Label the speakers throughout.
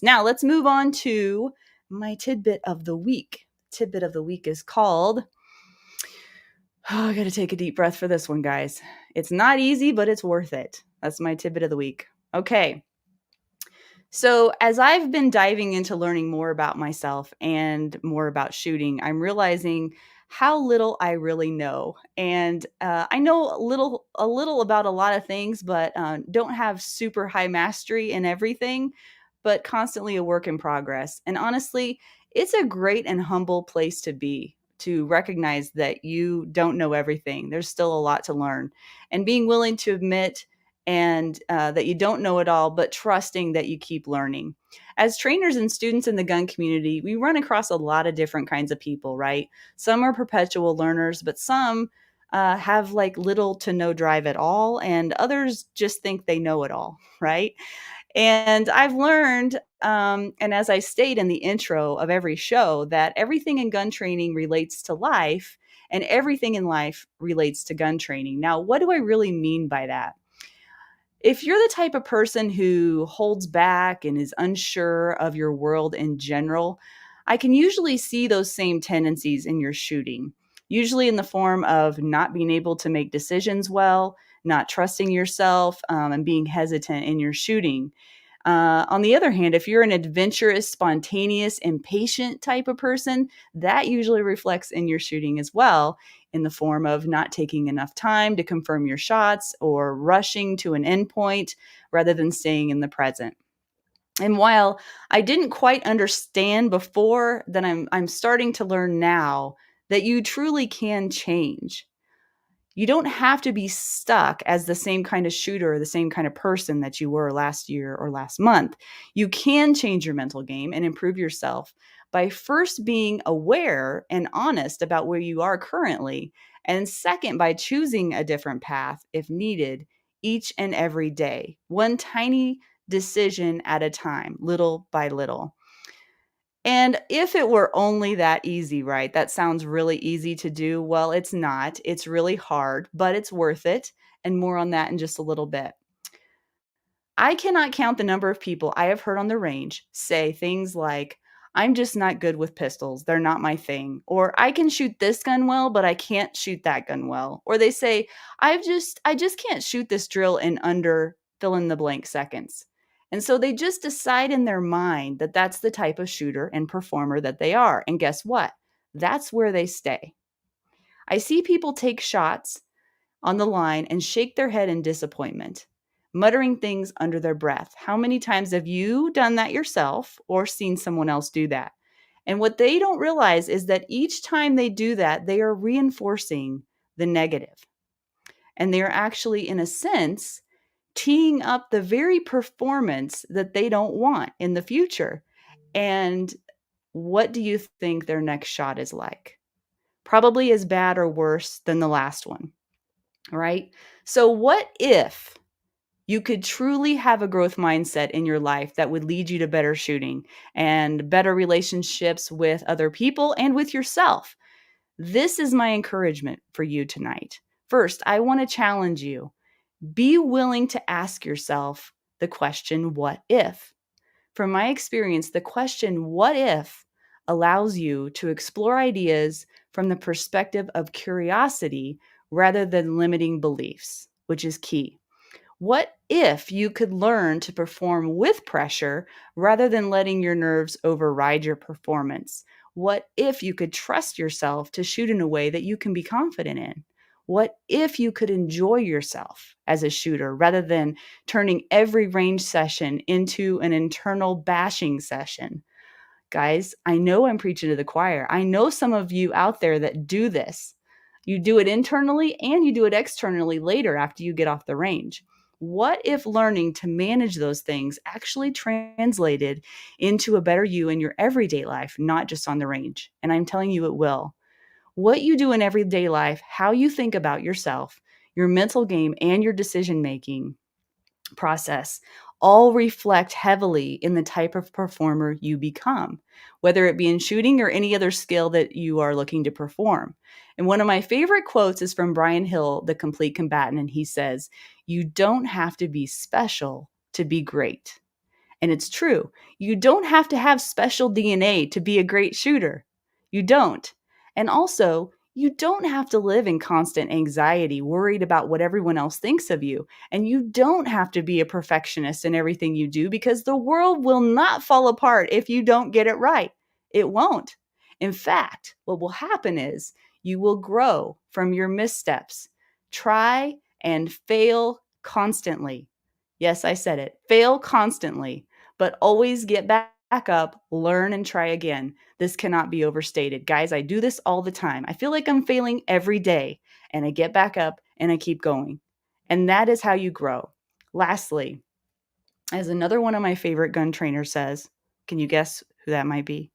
Speaker 1: Now let's move on to my tidbit of the week. Tidbit of the week is called, I got to take a deep breath for this one, guys. It's not easy, but it's worth it. That's my tidbit of the week. Okay. So, as I've been diving into learning more about myself and more about shooting, I'm realizing how little I really know. And I know a little about a lot of things, but don't have super high mastery in everything, but constantly a work in progress. And honestly, it's a great and humble place to be, to recognize that you don't know everything. There's still a lot to learn. And being willing to admit and that you don't know it all, but trusting that you keep learning. As trainers and students in the gun community, we run across a lot of different kinds of people, right? Some are perpetual learners, but some have like little to no drive at all, and others just think they know it all, right? And I've learned, and as I state in the intro of every show, that everything in gun training relates to life, and everything in life relates to gun training. Now, what do I really mean by that? If you're the type of person who holds back and is unsure of your world in general, I can usually see those same tendencies in your shooting, usually in the form of not being able to make decisions well, not trusting yourself, and being hesitant in your shooting. On the other hand, if you're an adventurous, spontaneous, impatient type of person, that usually reflects in your shooting as well, in the form of not taking enough time to confirm your shots or rushing to an endpoint rather than staying in the present. And while I didn't quite understand before, then I'm starting to learn now that you truly can change. You don't have to be stuck as the same kind of shooter or the same kind of person that you were last year or last month. You can change your mental game and improve yourself by first being aware and honest about where you are currently, and second, by choosing a different path if needed each and every day, one tiny decision at a time, little by little. And if it were only that easy, right? That sounds really easy to do. Well, it's not. It's really hard, but it's worth it. And more on that in just a little bit. I cannot count the number of people I have heard on the range say things like, I'm just not good with pistols. They're not my thing. Or I can shoot this gun well, but I can't shoot that gun well. Or they say, I just can't shoot this drill in under fill in the blank seconds. And so they just decide in their mind that that's the type of shooter and performer that they are. And guess what? That's where they stay. I see people take shots on the line and shake their head in disappointment, muttering things under their breath. How many times have you done that yourself or seen someone else do that? And what they don't realize is that each time they do that, they are reinforcing the negative. And they are actually, in a sense, teeing up the very performance that they don't want in the future. And what do you think their next shot is like? Probably as bad or worse than the last one, right? So, what if you could truly have a growth mindset in your life that would lead you to better shooting and better relationships with other people and with yourself? This is my encouragement for you tonight. First, I want to challenge you. Be willing to ask yourself the question, what if? From my experience, the question, what if, allows you to explore ideas from the perspective of curiosity rather than limiting beliefs, which is key. What if you could learn to perform with pressure rather than letting your nerves override your performance? What if you could trust yourself to shoot in a way that you can be confident in? What if you could enjoy yourself as a shooter rather than turning every range session into an internal bashing session? Guys, I know I'm preaching to the choir. I know some of you out there that do this. You do it internally and you do it externally later after you get off the range. What if learning to manage those things actually translated into a better you in your everyday life, not just on the range? And I'm telling you, it will. What you do in everyday life, how you think about yourself, your mental game, and your decision making process all reflect heavily in the type of performer you become, whether it be in shooting or any other skill that you are looking to perform. And one of my favorite quotes is from Brian Hill, the complete combatant, and he says, "You don't have to be special to be great." And it's true. You don't have to have special DNA to be a great shooter. You don't. And also, you don't have to live in constant anxiety, worried about what everyone else thinks of you. And you don't have to be a perfectionist in everything you do because the world will not fall apart if you don't get it right. It won't. In fact, what will happen is you will grow from your missteps. Try and fail constantly. Yes, I said it. Fail constantly, but always get back up, learn, and try again. This cannot be overstated. Guys, I do this all the time. I feel like I'm failing every day, and I get back up and I keep going. And that is how you grow. Lastly, as another one of my favorite gun trainers says, can you guess who that might be?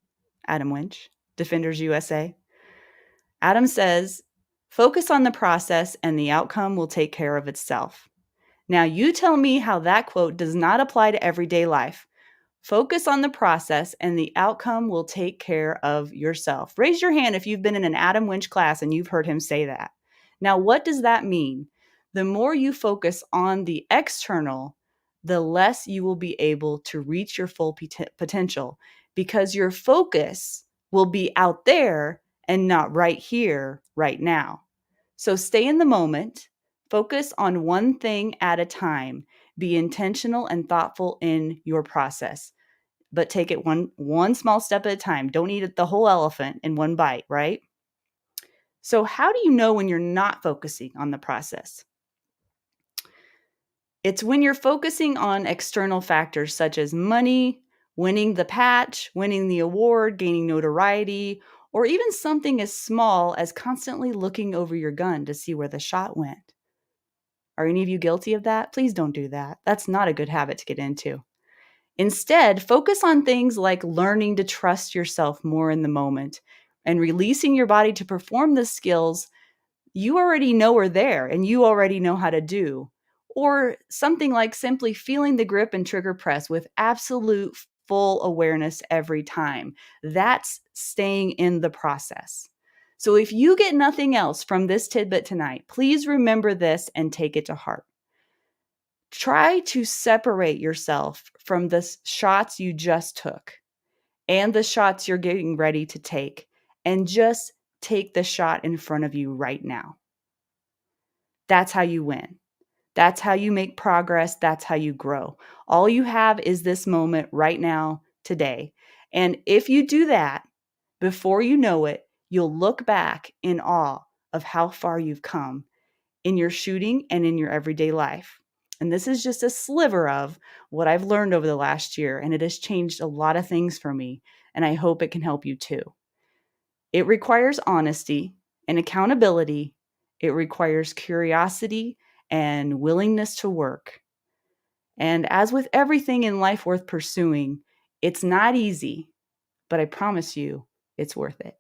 Speaker 1: Adam Winch, Defenders USA. Adam says, focus on the process and the outcome will take care of itself. Now, you tell me how that quote does not apply to everyday life. Focus on the process and the outcome will take care of yourself. Raise your hand if you've been in an Adam Winch class and you've heard him say that. Now, what does that mean? The more you focus on the external, the less you will be able to reach your full potential because your focus will be out there and not right here, right now. So stay in the moment, focus on one thing at a time, be intentional and thoughtful in your process, but take it one small step at a time. Don't eat the whole elephant in one bite, right? So how do you know when you're not focusing on the process? It's when you're focusing on external factors such as money, winning the patch, winning the award, gaining notoriety, or even something as small as constantly looking over your gun to see where the shot went. Are any of you guilty of that? Please don't do that. That's not a good habit to get into. Instead, focus on things like learning to trust yourself more in the moment and releasing your body to perform the skills you already know are there and you already know how to do. Or something like simply feeling the grip and trigger press with absolute full awareness every time. That's staying in the process. So if you get nothing else from this tidbit tonight, please remember this and take it to heart. Try to separate yourself from the shots you just took and the shots you're getting ready to take, and just take the shot in front of you right now. That's how you win. That's how you make progress. That's how you grow. All you have is this moment right now, today. And if you do that, before you know it, you'll look back in awe of how far you've come in your shooting and in your everyday life. And this is just a sliver of what I've learned over the last year, and it has changed a lot of things for me, and I hope it can help you too. It requires honesty and accountability. It requires curiosity and willingness to work. And as with everything in life worth pursuing, it's not easy, but I promise you, it's worth it.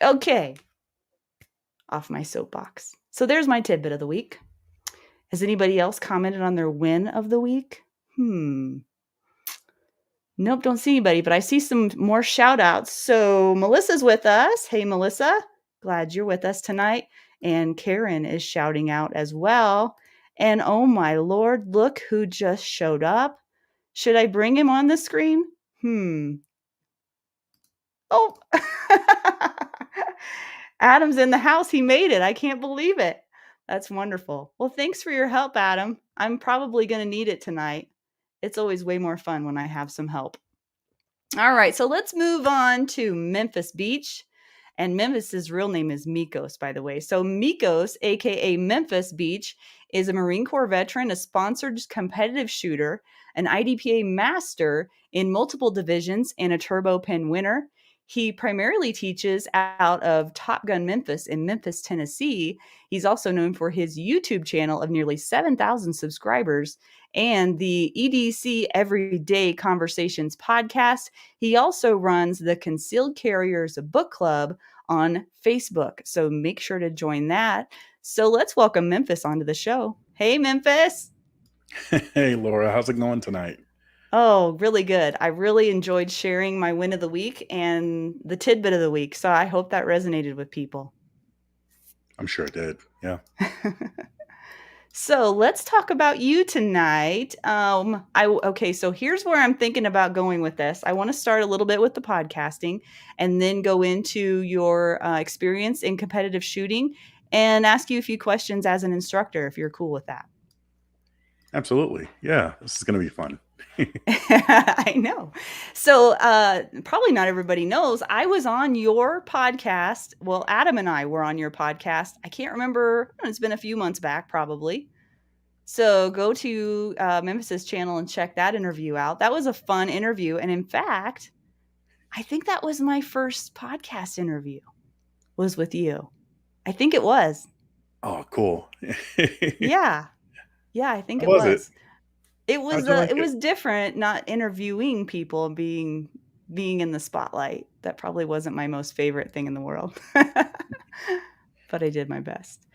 Speaker 1: Okay, off my soapbox. So there's my tidbit of the week. Has anybody else commented on their win of the week? Nope, don't see anybody, but I see some more shout outs. So Melissa's with us. Hey, Melissa, glad you're with us tonight. And Karen is shouting out as well. And oh my Lord, look who just showed up. Should I bring him on the screen? Oh, Adam's in the house. He made it. I can't believe it. That's wonderful. Well, thanks for your help, Adam. I'm probably going to need it tonight. It's always way more fun when I have some help. All right, so let's move on to Memphis Beech. And Memphis's real name is Mikos, by the way. So Mikos, aka Memphis Beech, is a Marine Corps veteran, a sponsored competitive shooter, an IDPA master in multiple divisions, and a turbo pen winner. He primarily teaches out of Top Gun Memphis in Memphis, Tennessee. He's also known for his YouTube channel of nearly 7,000 subscribers and the EDC Everyday Conversations podcast. He also runs the Concealed Carriers Book Club on Facebook. So make sure to join that. So let's welcome Memphis onto the show. Hey, Memphis.
Speaker 2: Hey, Laura, how's it going tonight?
Speaker 1: Oh, really good. I really enjoyed sharing my win of the week and the tidbit of the week. So I hope that resonated with people.
Speaker 2: I'm sure it did. Yeah.
Speaker 1: So let's talk about you tonight. Okay, so here's where I'm thinking about going with this. I want to start a little bit with the podcasting, and then go into your experience in competitive shooting, and ask you a few questions as an instructor, if you're cool with that.
Speaker 2: Absolutely. Yeah, this is going to be fun.
Speaker 1: I know. So, probably not everybody knows, I was on your podcast. Well, Adam and I were on your podcast. I can't remember. It's been a few months back, probably. So go to Memphis's channel and check that interview out. That was a fun interview. And in fact, I think that was my first podcast interview was with you. I think it was.
Speaker 2: Oh, cool.
Speaker 1: Yeah. Yeah, I think
Speaker 2: How
Speaker 1: it
Speaker 2: was it?
Speaker 1: was. It
Speaker 2: How'd
Speaker 1: was
Speaker 2: you like
Speaker 1: it
Speaker 2: it?
Speaker 1: was different, not interviewing people and being in the spotlight. That probably wasn't my most favorite thing in the world. But I did my best.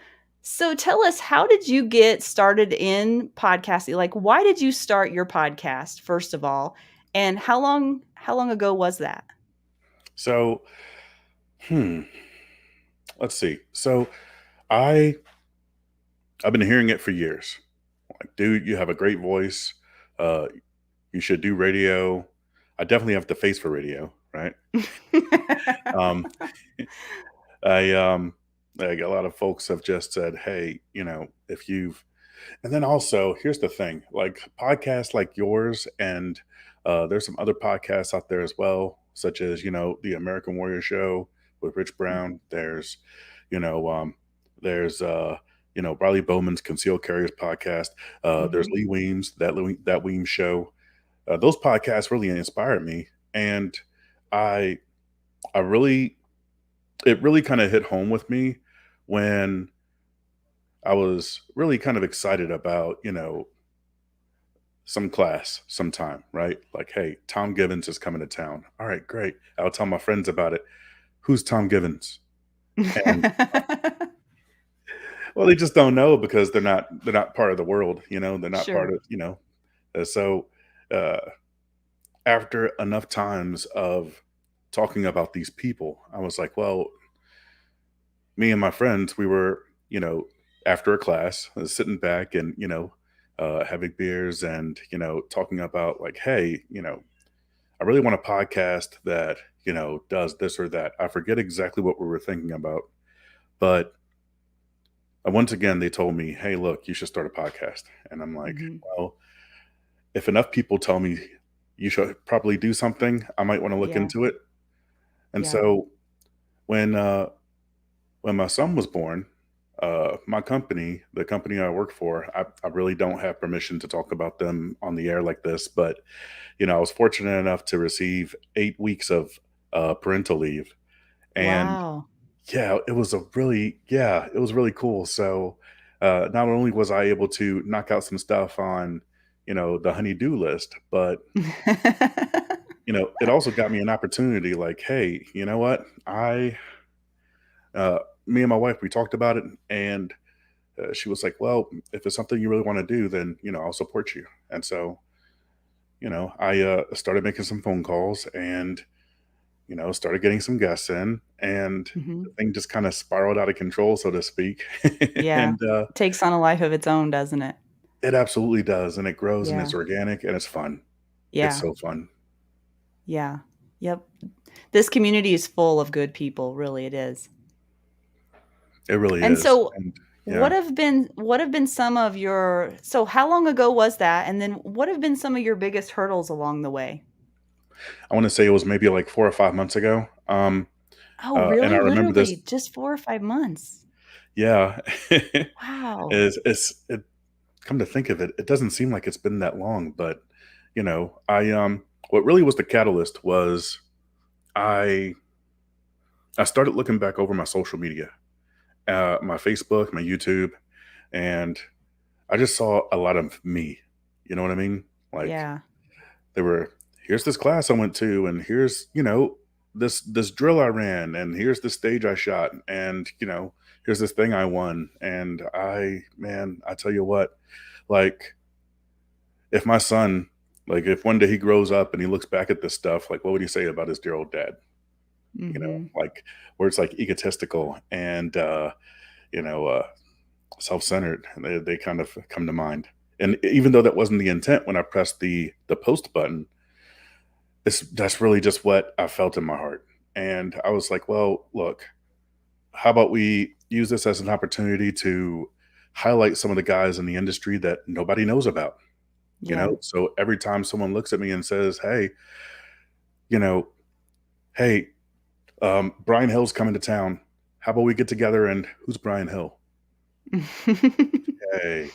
Speaker 1: So tell us, how did you get started in podcasting? Like, why did you start your podcast, first of all? And how long ago was that?
Speaker 2: So, hmm, let's see. So, I I've been hearing it for years. Like, dude, you have a great voice. Uh, you should do radio. I definitely have the face for radio, right? Um, I like a lot of folks have just said, hey, if you've and then also here's the thing, like podcasts like yours and there's some other podcasts out there as well, such as the American Warrior Show with Rich Brown. You know um, there's Riley Bowman's Concealed Carriers podcast. There's
Speaker 1: Mhm.
Speaker 2: Lee Weems, that Weems show. Those podcasts really inspired me, and I I really it really kind of hit home with me when I was really kind of excited about, some class sometime, right? Like, hey, Tom Givens is coming to town. All right, great. I'll tell my friends about it. Who's Tom Givens? And well, they just don't know because they're not part of the world, they're not part
Speaker 1: Sure.
Speaker 2: of. So uh after enough times of talking about these people, I was like, well, me and my friends, we were, after a class, sitting back and, having beers and, talking about like, hey, I really want a podcast that, does this or that. I forget exactly what we were thinking about, but once again, they told me, hey, look, you should start a podcast. And I'm like,
Speaker 1: Mhm.
Speaker 2: well, if enough people tell me you should probably do something, I might want to look
Speaker 1: Yeah.
Speaker 2: into it. And
Speaker 1: Yeah.
Speaker 2: so when, uh, when my son was born, my company, the company I work for, I really don't have permission to talk about them on the air like this, but I was fortunate enough to receive 8 weeks of parental leave, and
Speaker 1: Wow.
Speaker 2: it was really cool. So not only was I able to knock out some stuff on, the honey-do list, but it also got me an opportunity. Like, hey, you know what? Me and my wife, we talked about it, and she was like, "Well, if it's something you really want to do, then I'll support you." And so, I started making some phone calls and started getting some guests in, and the
Speaker 1: Mhm.
Speaker 2: thing just kind of spiraled out of control, so to speak.
Speaker 1: Yeah.
Speaker 2: And
Speaker 1: Takes on a life of its own, doesn't it?
Speaker 2: it absolutely does, and it grows, and
Speaker 1: Yeah.
Speaker 2: it's organic, and it's fun. It's
Speaker 1: Yeah.
Speaker 2: so fun.
Speaker 1: Yeah. Yep. This community is full of good people, really it is.
Speaker 2: It really
Speaker 1: And
Speaker 2: is,
Speaker 1: so
Speaker 2: and
Speaker 1: what
Speaker 2: yeah,
Speaker 1: have been some of your so how long ago was that? And then what have been some of your biggest hurdles along the way?
Speaker 2: I want to say it was maybe like 4 or 5 months ago.
Speaker 1: Oh,
Speaker 2: And I
Speaker 1: really?
Speaker 2: remember this.
Speaker 1: Literally just 4 or 5 months.
Speaker 2: Yeah,
Speaker 1: Wow.
Speaker 2: it come to think of it, it doesn't seem like it's been that long, but I what really was the catalyst was I I started looking back over my social media, my Facebook, my YouTube, and I just saw a lot of me. You know what I mean? Like
Speaker 1: Yeah.
Speaker 2: there were here's this class I went to, and here's this drill I ran, and here's the stage I shot, and here's this thing I won, and I tell you what, like if my son, like if one day he grows up and he looks back at this stuff, like what would he say about his dear old dad?
Speaker 1: Mhm.
Speaker 2: Like where it's like egotistical and you know uh self-centered. They kind of come to mind. And even though that wasn't the intent when I pressed the post button, that's really just what I felt in my heart. And I was like, well, look, how about we use this as an opportunity to highlight some of the guys in the industry that nobody knows about, you
Speaker 1: Yeah.
Speaker 2: know? So every time someone looks at me and says, hey, you know, hey, Brian Hill's coming to town. How about we get together and who's Brian Hill? Hey,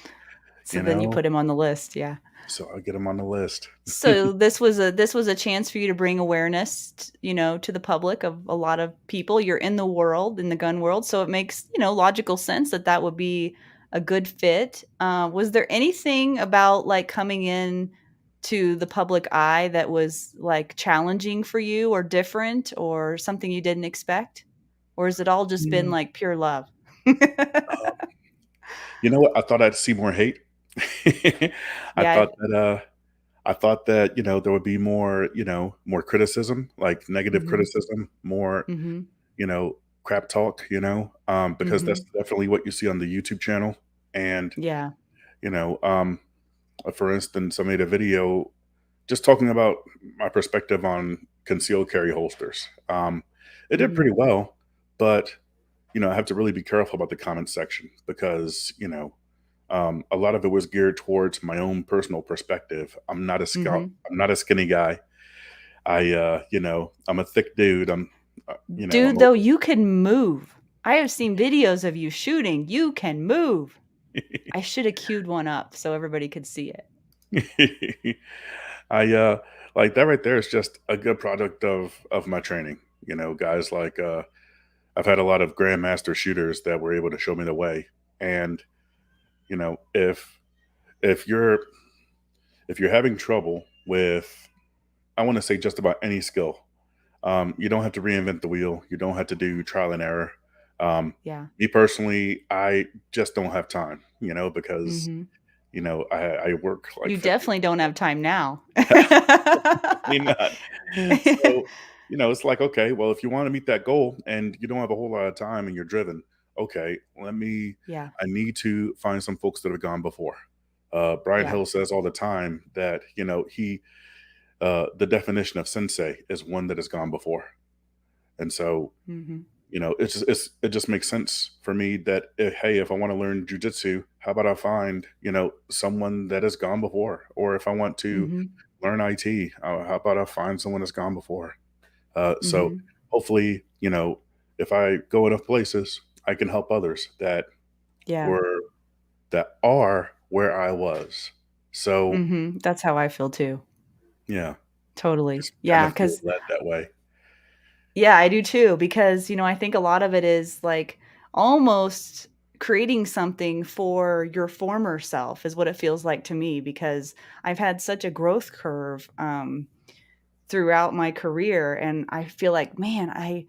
Speaker 1: So
Speaker 2: you
Speaker 1: then you
Speaker 2: know,
Speaker 1: put him on the list, yeah.
Speaker 2: so I'll get him on the list.
Speaker 1: So this was a chance for you to bring awareness, to the public of a lot of people. You're in the world, in the gun world, so it makes, logical sense that that would be a good fit. Was there anything about, like, coming in to the public eye that was, like, challenging for you or different or something you didn't expect? Or has it all just been,
Speaker 2: Mm,
Speaker 1: like, pure love?
Speaker 2: you know what? I thought I'd see more hate. I
Speaker 1: Yeah.
Speaker 2: thought that I thought that, there would be more, more criticism, like negative
Speaker 1: Mhm.
Speaker 2: criticism, more,
Speaker 1: Mhm.
Speaker 2: crap talk, because that's
Speaker 1: Mhm.
Speaker 2: definitely what you see on the YouTube channel. And,
Speaker 1: Yeah.
Speaker 2: you know, um, for instance, I made a video just talking about my perspective on concealed carry holsters. It did
Speaker 1: Mhm.
Speaker 2: pretty well, but, I have to really be careful about the comment section because, a lot of it was geared towards my own personal perspective.
Speaker 1: Mhm.
Speaker 2: I'm not a skinny guy. I'm a thick dude. I'm
Speaker 1: Dude, though, you can move. I have seen videos of you shooting. You can move. I should have queued one up so everybody could see it.
Speaker 2: I like that right there is just a good product of my training. Guys like I've had a lot of grandmaster shooters that were able to show me the way. And you know, if you're if you're having trouble with, I want to say just about any skill, you don't have to reinvent the wheel. You don't have to do trial and error.
Speaker 1: Yeah.
Speaker 2: Me personally, I just don't have time, because
Speaker 1: Mhm.
Speaker 2: I work like
Speaker 1: You
Speaker 2: 50.
Speaker 1: definitely don't have time now.
Speaker 2: Definitely not. So, it's like, okay, well, if you want to meet that goal and you don't have a whole lot of time and you're driven, okay,
Speaker 1: Yeah.
Speaker 2: I need to find some folks that have gone before. Brian
Speaker 1: Yeah.
Speaker 2: Hill says all the time that, the definition of sensei is one that has gone before. And so,
Speaker 1: Mhm.
Speaker 2: it just makes sense for me that, hey, if I want to learn jujitsu, how about I find, someone that has gone before? Or if I want to
Speaker 1: Mhm.
Speaker 2: learn IT, how about I find someone that's gone before? So
Speaker 1: Mhm.
Speaker 2: hopefully, if I go enough places, I can help others
Speaker 1: Yeah.
Speaker 2: were that are where I was. So
Speaker 1: Mhm. That's how I feel too.
Speaker 2: yeah,
Speaker 1: Totally.
Speaker 2: just kind
Speaker 1: Yeah,
Speaker 2: of feel
Speaker 1: 'cause
Speaker 2: led that way.
Speaker 1: yeah, I do too because, I think a lot of it is, like, almost creating something for your former self is what it feels like to me because I've had such a growth curve, throughout my career, and I feel like, man, I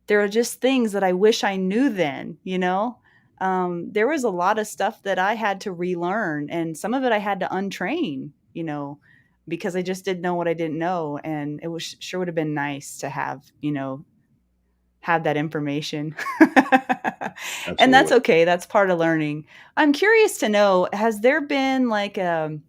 Speaker 1: there are just things that I wish I knew then, you know? There was a lot of stuff that I had to relearn, and some of it I had to untrain, because I just didn't know what I didn't know, and it was sure would have been nice to have that information. And that's
Speaker 2: Absolutely.
Speaker 1: okay, that's part of learning. I'm curious to know, has there been, like, a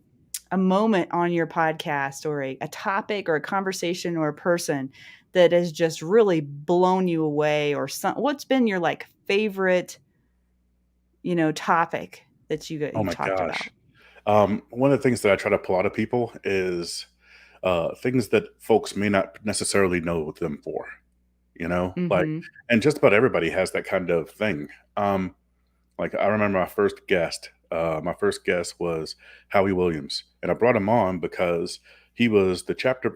Speaker 1: moment on your podcast or a topic or a conversation or a person that has just really blown you away or what's been your, like, favorite, topic that
Speaker 2: Oh
Speaker 1: you've
Speaker 2: my
Speaker 1: talked
Speaker 2: gosh.
Speaker 1: about?
Speaker 2: One of the things that I try to pull out of people is things that folks may not necessarily know them for. Like,
Speaker 1: Mhm.
Speaker 2: and just about everybody has that kind of thing. Like I remember my first guest. My first guest was Howie Williams, and I brought him on because he was the chapter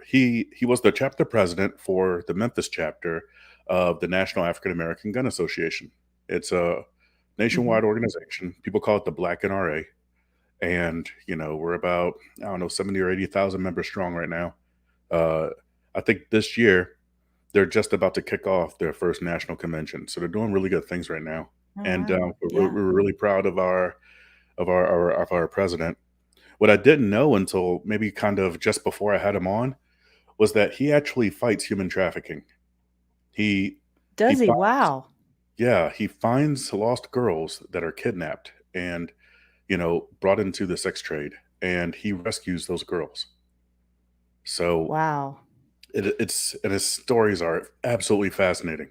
Speaker 2: president for the Memphis chapter of the National African American Gun Association. It's a nationwide
Speaker 1: Mhm.
Speaker 2: organization. People call it the Black NRA, and we're about, I don't know, 70 or 80,000 members strong right now. Uh, I think this year they're just about to kick off their first national convention, so they're doing really good things right now.
Speaker 1: Oh,
Speaker 2: And
Speaker 1: wow. Yeah.
Speaker 2: we're really proud of our president. What I didn't know until maybe kind of just before I had him on was that he actually fights human trafficking. He he
Speaker 1: Does he?
Speaker 2: finds
Speaker 1: Wow.
Speaker 2: Yeah, he finds lost girls that are kidnapped, and, brought into the sex trade, and he rescues those girls. So
Speaker 1: Wow.
Speaker 2: and his stories are absolutely fascinating.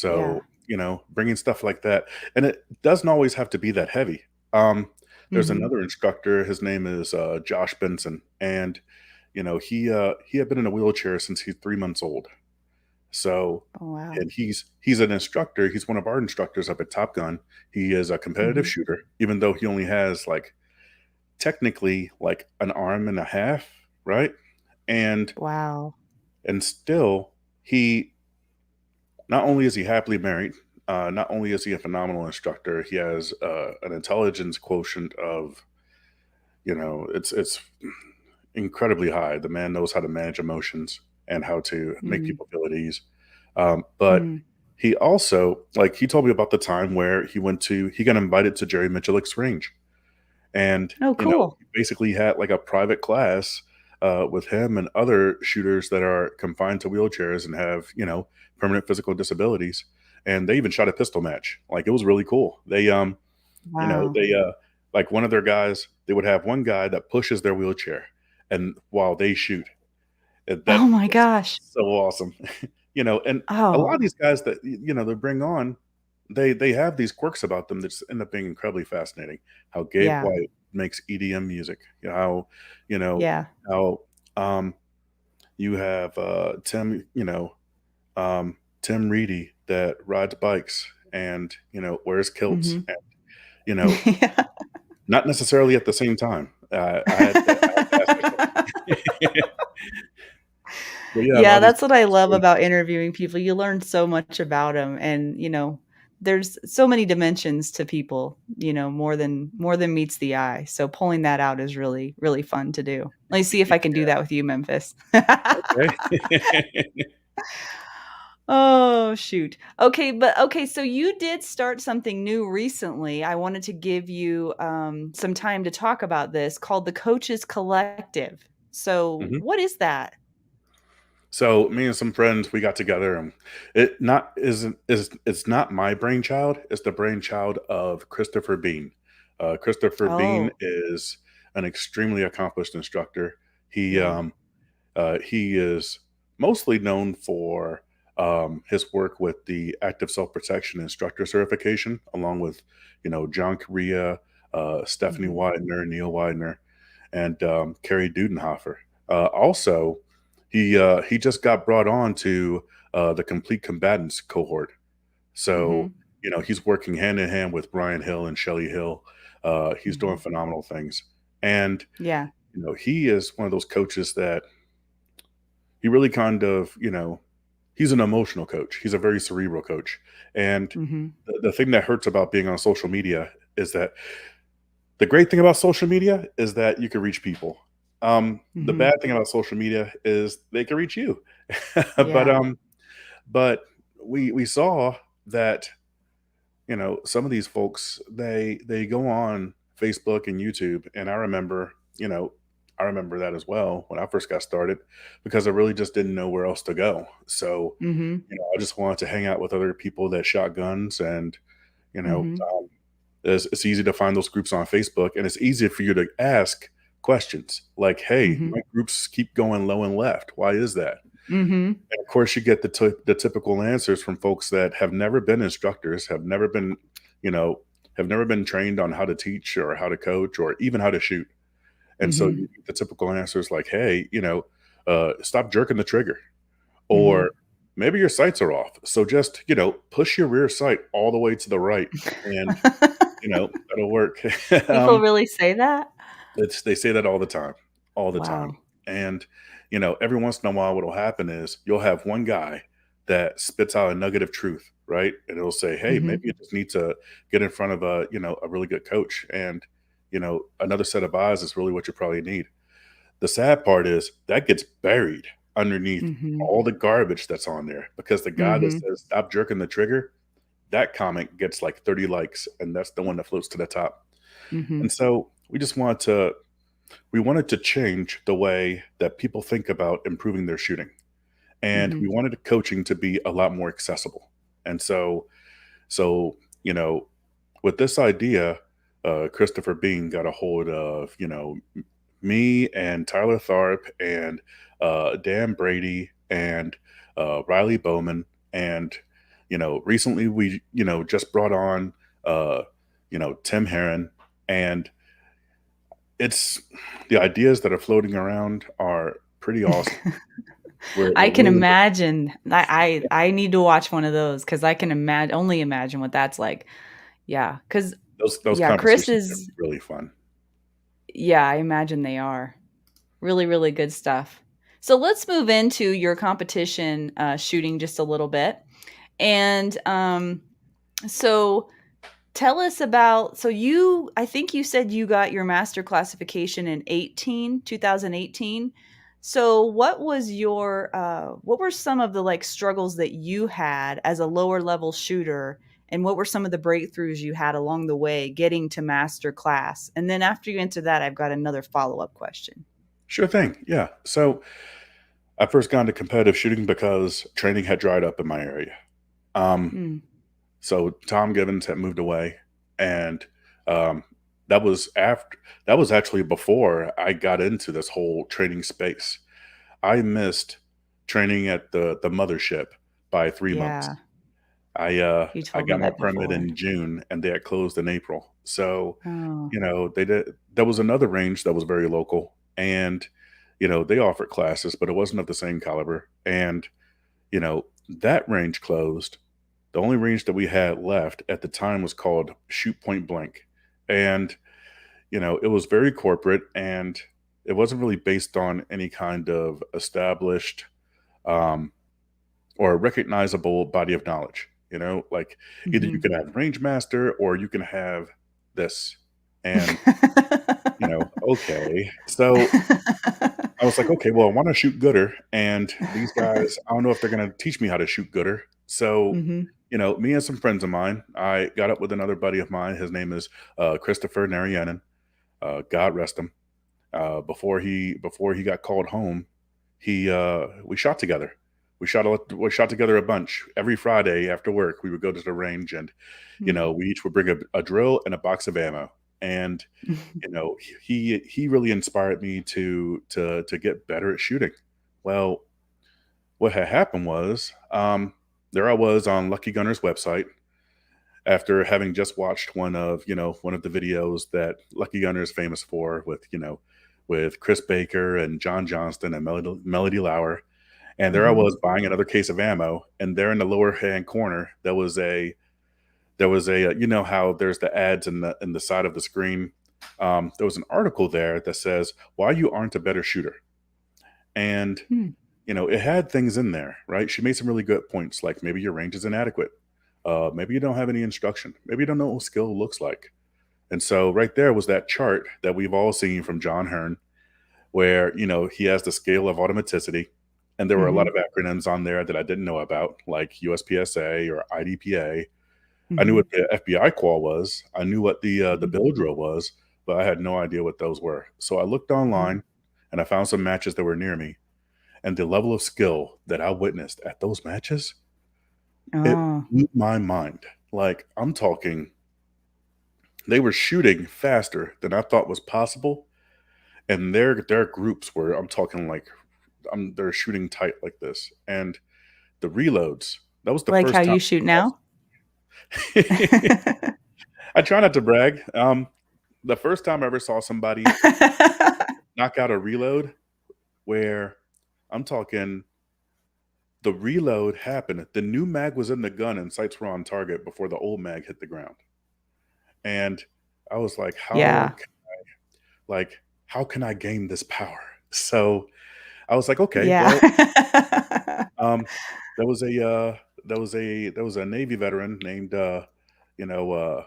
Speaker 1: Yeah.
Speaker 2: So, bringing stuff like that, and it doesn't always have to be that heavy. Um, there's
Speaker 1: Mhm.
Speaker 2: another instructor. His name is Josh Benson, and he had been in a wheelchair since he's 3 months old. So,
Speaker 1: Oh, wow.
Speaker 2: and he's an instructor. He's one of our instructors up at Top Gun. He is a competitive
Speaker 1: Mhm.
Speaker 2: shooter, even though he only has like technically like an arm and a half, right? And
Speaker 1: Wow.
Speaker 2: still he not only is he happily married, not only is he a phenomenal instructor, he has an intelligence quotient of, it's incredibly high. The man knows how to manage emotions and how to make
Speaker 1: Mhm.
Speaker 2: people feel at ease. But
Speaker 1: Mhm.
Speaker 2: he also, like, he told me about the time where he got invited to Jerry Miculek's range, and
Speaker 1: Oh, cool.
Speaker 2: he basically had like a private class with him and other shooters that are confined to wheelchairs and have permanent physical disabilities, and they even shot a pistol match. Like, it was really cool.
Speaker 1: Wow.
Speaker 2: They like, one of their guys, they would have one guy that pushes their wheelchair, and while they shoot, and that
Speaker 1: Oh my
Speaker 2: was
Speaker 1: gosh.
Speaker 2: so awesome. And a lot
Speaker 1: Oh,
Speaker 2: of these guys that they bring on, they have these quirks about them that just end up being incredibly fascinating. How Gabe
Speaker 1: yeah.
Speaker 2: White makes EDM music. You know
Speaker 1: Yeah.
Speaker 2: how you have Tim Reedy that rides bikes and wears kilts,
Speaker 1: Mhm.
Speaker 2: and
Speaker 1: Yeah.
Speaker 2: not necessarily at the same time. I had to ask that question. But yeah, a lot
Speaker 1: Yeah,
Speaker 2: of these
Speaker 1: that's what I
Speaker 2: people are
Speaker 1: love
Speaker 2: so
Speaker 1: about
Speaker 2: interesting.
Speaker 1: interviewing people. You learn so much about them, and, there's so many dimensions to people, more than meets the eye. So pulling that out is really, really fun to do. Let me see if I can do that with you, Memphis.
Speaker 2: Okay.
Speaker 1: Oh, shoot. Okay, but okay, so you did start something new recently. I wanted to give you, some time to talk about this, called the Coaches Collective. So
Speaker 2: Mhm.
Speaker 1: what is that?
Speaker 2: So me and some friends, we got together, and it's not my brainchild. It's the brainchild of Christopher Bean. Christopher Bean
Speaker 1: Oh,
Speaker 2: is an extremely accomplished instructor. He
Speaker 1: yeah.
Speaker 2: he is mostly known for his work with the active self protection instructor certification, along with John Correa, Stephanie
Speaker 1: Mhm,
Speaker 2: Widener, Neil Widener, and Carrie Dudenhofer. Also, he just got brought on to the Complete Combatants cohort. So,
Speaker 1: mhm.
Speaker 2: he's working hand in hand with Brian Hill and Shelly Hill. He's doing
Speaker 1: Mhm.
Speaker 2: phenomenal things. And,
Speaker 1: Yeah.
Speaker 2: he is one of those coaches that he really kind of, he's an emotional coach. He's a very cerebral coach. And
Speaker 1: Mhm.
Speaker 2: the thing that hurts about being on social media is that the great thing about social media is that you can reach people. The
Speaker 1: Mhm.
Speaker 2: bad thing about social media is they can reach you. but
Speaker 1: Yeah.
Speaker 2: but we saw that some of these folks, they go on Facebook and YouTube, and I remember that as well when I first got started, because I really just didn't know where else to go. So
Speaker 1: Mhm.
Speaker 2: I just wanted to hang out with other people that shot guns, and you know
Speaker 1: Mhm.
Speaker 2: it's easy to find those groups on Facebook, and it's easy for you to ask questions like, "Hey,
Speaker 1: Mhm.
Speaker 2: my groups keep going low and left. Why is that?"
Speaker 1: Mhm.
Speaker 2: And of course, you get the typical answers from folks that have never been instructors, you know, have never been trained on how to teach or how to coach or even how to shoot. And so
Speaker 1: Mhm.
Speaker 2: you get the typical answers like, "Hey, stop jerking the trigger," or
Speaker 1: Mhm.
Speaker 2: "Maybe your sights are off. So just push your rear sight all the way to the right, and that'll work."
Speaker 1: People
Speaker 2: um,
Speaker 1: really say that?
Speaker 2: they say that all the time.
Speaker 1: Wow.
Speaker 2: And every once in a while, what'll happen is you'll have one guy that spits out a nugget of truth, right? And it'll say, "Hey, maybe
Speaker 1: Mhm.
Speaker 2: you just need to get in front of a really good coach, and another set of eyes is really what you probably need." The sad part is that gets buried underneath
Speaker 1: Mhm.
Speaker 2: all the garbage that's on there, because the guy that
Speaker 1: Mhm.
Speaker 2: says stop jerking the trigger, that comment gets like 30 likes, and that's the one that floats to the top.
Speaker 1: Mhm.
Speaker 2: And so we wanted to change the way that people think about improving their shooting. And we
Speaker 1: Mhm.
Speaker 2: wanted coaching to be a lot more accessible. And so, you know, with this idea, Christopher Bean got a hold of, me and Tyler Tharp and Dan Brady and Riley Bowman. And, recently we, just brought on, uh, Tim Herron. And it's the ideas that are floating around are pretty awesome.
Speaker 1: I
Speaker 2: We're
Speaker 1: can
Speaker 2: really,
Speaker 1: imagine. I need to watch one of those because I can only imagine what that's like. Yeah, because
Speaker 2: those
Speaker 1: yeah, Chris
Speaker 2: conversations are
Speaker 1: is.
Speaker 2: really fun.
Speaker 1: Yeah, I imagine they are really, really good stuff. So let's move into your competition shooting just a little bit, and so tell us about. So I think you said you got your master classification in 2018. So what were some of the like struggles that you had as a lower level shooter, and what were some of the breakthroughs you had along the way getting to master class? And then after you answer that, I've got another follow-up question.
Speaker 2: Sure thing. Yeah. So I first got into competitive shooting because training had dried up in my area. Um,
Speaker 1: Mm,
Speaker 2: so Tom Givens had moved away, and um, that was after. That was actually before I got into this whole training space. I missed training at the mothership by 3 months.
Speaker 1: yeah, you
Speaker 2: I
Speaker 1: told me
Speaker 2: got my
Speaker 1: that
Speaker 2: permit
Speaker 1: before.
Speaker 2: in June, and they had closed in April. So,
Speaker 1: Oh.
Speaker 2: they did. There was another range that was very local, and they offered classes, but it wasn't of the same caliber. And that range closed. The only range that we had left at the time was called Shoot Point Blank, and it was very corporate, and it wasn't really based on any kind of established um, or recognizable body of knowledge. Like either you
Speaker 1: Mhm.
Speaker 2: can have range master or you can have this. And, okay. So I was like, okay, well, I want to shoot gooder. And these guys, I don't know if they're going to teach me how to shoot gooder. So,
Speaker 1: Mhm.
Speaker 2: me and some friends of mine, I got up with another buddy of mine. His name is Christopher Narayanan. God rest him. Before he got called home, he we shot together. We shot together a bunch every Friday after work. We would go to the range, and
Speaker 1: Mm.
Speaker 2: we each would bring a drill and a box of ammo. And he really inspired me to get better at shooting. Well, what had happened was there I was on Lucky Gunner's website after having just watched one of the videos that Lucky Gunner is famous for with Chris Baker and John Johnston and Melody Lauer. And there I
Speaker 1: Mhm.
Speaker 2: was buying another case of ammo, and there in the lower hand corner there was a how there's the ads in the side of the screen. There was an article there that says why you aren't a better shooter, and
Speaker 1: Hmm.
Speaker 2: it had things in there, right? She made some really good points, like maybe your range is inadequate, maybe you don't have any instruction, maybe you don't know what skill looks like. And so right there was that chart that we've all seen from John Hearn, where he has the scale of automaticity, and there were a lot
Speaker 1: Mhm.
Speaker 2: of acronyms on there that I didn't know about, like USPSA or IDPA. I knew
Speaker 1: Mhm.
Speaker 2: what the FBI qual was. I knew what the
Speaker 1: Mhm.
Speaker 2: bill drill was, but I had no idea what those were. So I looked
Speaker 1: Mhm.
Speaker 2: online, and I found some matches that were near me, and the level of skill that I witnessed at those matches, it
Speaker 1: Oh,
Speaker 2: blew my mind. Like I'm talking, they were shooting faster than I thought was possible, and their groups were. I'm talking like they're shooting tight like this, and the reloads. That was the
Speaker 1: like how
Speaker 2: first time.
Speaker 1: you shoot now?
Speaker 2: I try not to brag. The first time I ever saw somebody knock out a reload, where I'm talking, the reload happened. The new mag was in the gun and sights were on target before the old mag hit the ground. And I was like,
Speaker 1: Yeah.
Speaker 2: how can I gain this power? So I was like, okay,
Speaker 1: Yeah.
Speaker 2: well, um, there was a there was a Navy veteran named you know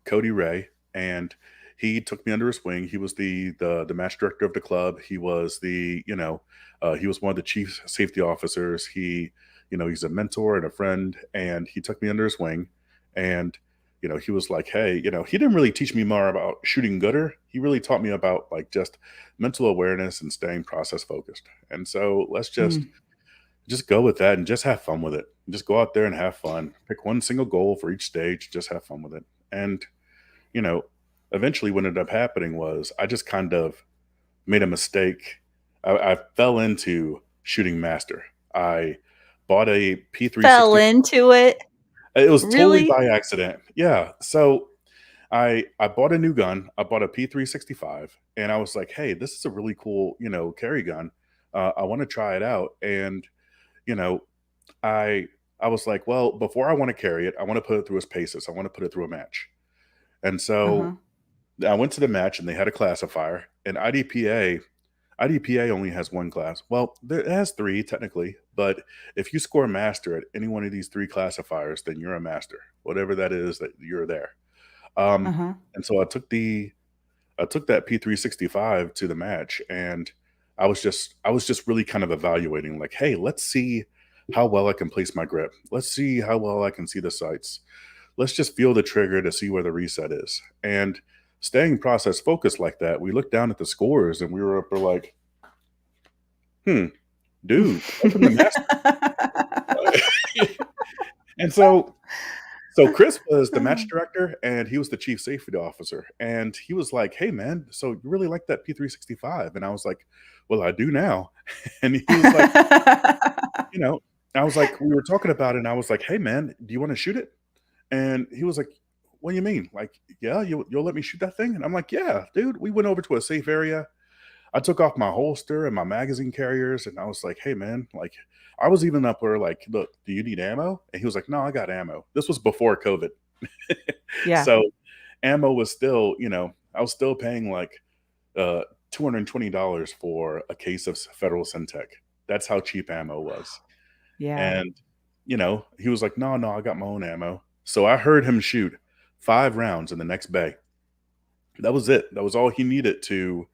Speaker 2: Cody Ray, and he took me under his wing. He was the match director of the club. He was he was one of the chief safety officers. He's a mentor and a friend, and he took me under his wing. And he was like, hey, he didn't really teach me more about shooting gooder. He really taught me about like just mental awareness and staying process focused. And so let's just
Speaker 1: Mm.
Speaker 2: just go with that and just have fun with it. Just go out there and have fun. Pick one single goal for each stage. Just have fun with it. And you know, eventually what ended up happening was I just kind of made a mistake. I fell into shooting master. I bought a
Speaker 1: Fell
Speaker 2: P360.
Speaker 1: into it?
Speaker 2: It was totally
Speaker 1: Really?
Speaker 2: by accident. Yeah. So I bought a new gun. I bought a P365, and I was like, "Hey, this is a really cool, carry gun. I want to try it out." And you know, I I was like, "Well, before I want to carry it, I want to put it through its paces. I want to put it through a match." And so
Speaker 1: Uh-huh.
Speaker 2: I went to the match, and they had a classifier. And IDPA only has one class. Well, it has three technically, but if you score master at any one of these three classifiers, then you're a master. Whatever that is, that you're there. Um,
Speaker 1: Uh-huh.
Speaker 2: and so I took that P365 to the match, and I was just really kind of evaluating, like, hey, let's see how well I can place my grip. Let's see how well I can see the sights. Let's just feel the trigger to see where the reset is. And staying process focused like that, we looked down at the scores and we were up there like, hmm, dude, welcome to master. And so Chris was the match director and he was the chief safety officer. And he was like, "Hey man, so you really like that P365?" And I was like, "Well, I do now." And he was like, you know, I was like, we were talking about it and I was like, "Hey man, do you want to shoot it?" And he was like, "What do you mean? Like, yeah, you'll let me shoot that thing?" And I'm like, "Yeah, dude." We went over to a safe area. I took off my holster and my magazine carriers, and I was like, "Hey, man!" Like, I was even up there, like, "Look, do you need ammo?" And he was like, "No, I got ammo." This was before COVID,
Speaker 1: Yeah.
Speaker 2: so ammo was still, I was still paying like $220 for a case of Federal Syntec. That's how cheap ammo was.
Speaker 1: Yeah.
Speaker 2: And he was like, "No, no, I got my own ammo." So I heard him shoot 5 rounds in the next bay. That was it. That was all he needed to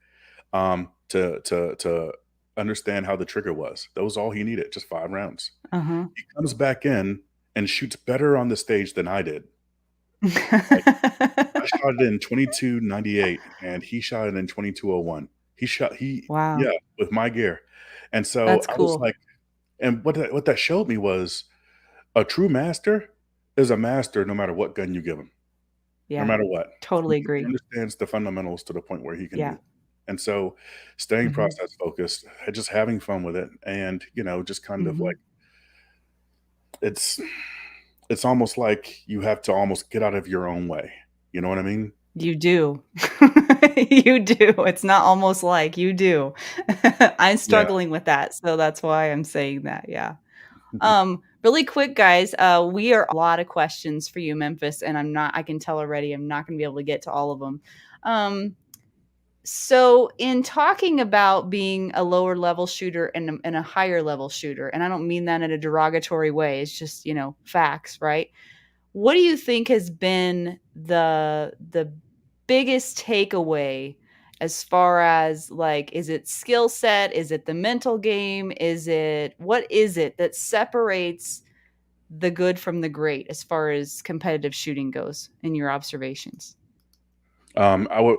Speaker 2: understand how the trigger was. That was all he needed, just 5 rounds.
Speaker 1: Uh-huh.
Speaker 2: He comes back in and shoots better on the stage than I did. Like, I shot it in 22.98 and he shot it in 22.01.
Speaker 1: Wow.
Speaker 2: Yeah, with my gear. And so
Speaker 1: That's
Speaker 2: I was
Speaker 1: cool.
Speaker 2: like, and what that showed me was a true master is a master no matter what gun you give him. No
Speaker 1: Yeah.
Speaker 2: matter what.
Speaker 1: Totally
Speaker 2: He
Speaker 1: agree.
Speaker 2: understands the fundamentals to the point where he can do
Speaker 1: Yeah.
Speaker 2: that. And so staying
Speaker 1: Mhm.
Speaker 2: process focused, just having fun with it and, just kind of
Speaker 1: Mhm.
Speaker 2: like it's it's almost like you have to almost get out of your own way. You know what I mean?
Speaker 1: You do. You do. It's not almost like, you do. I'm
Speaker 2: Yeah.
Speaker 1: struggling with that, so that's why I'm saying that, yeah. Really quick, guys, we are a lot of questions for you, Memphis, and I can tell already I'm not gonna be able to get to all of them. Um, so in talking about being a lower level shooter and a higher level shooter, and I don't mean that in a derogatory way, it's just, facts, right? What do you think has been the biggest takeaway as far as, like, is it skill set? Is it the mental game? What is it that separates the good from the great as far as competitive shooting goes in your observations?
Speaker 2: Um, I would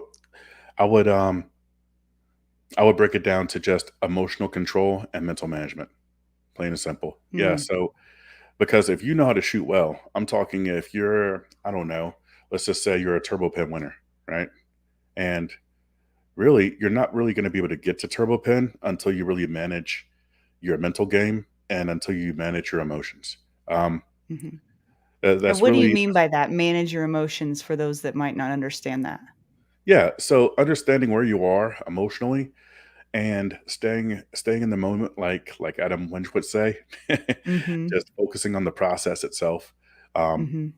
Speaker 2: I would I would break it down to just emotional control and mental management, plain and simple. Yeah.
Speaker 1: Mm,
Speaker 2: So because if you know how to shoot well, I'm talking if you're, I don't know, let's just say you're a turbo pin winner, right? And really, you're not really going to be able to get to turbo pin until you really manage your mental game and until you manage your emotions. Um,
Speaker 1: mhm. And
Speaker 2: that's
Speaker 1: what do you
Speaker 2: really,
Speaker 1: mean by that? Manage your emotions for those that might not understand that.
Speaker 2: yeah. So understanding where you are emotionally and staying in the moment, like Adam Lynch would say,
Speaker 1: Mhm.
Speaker 2: just focusing on the process itself. Um,
Speaker 1: Mhm.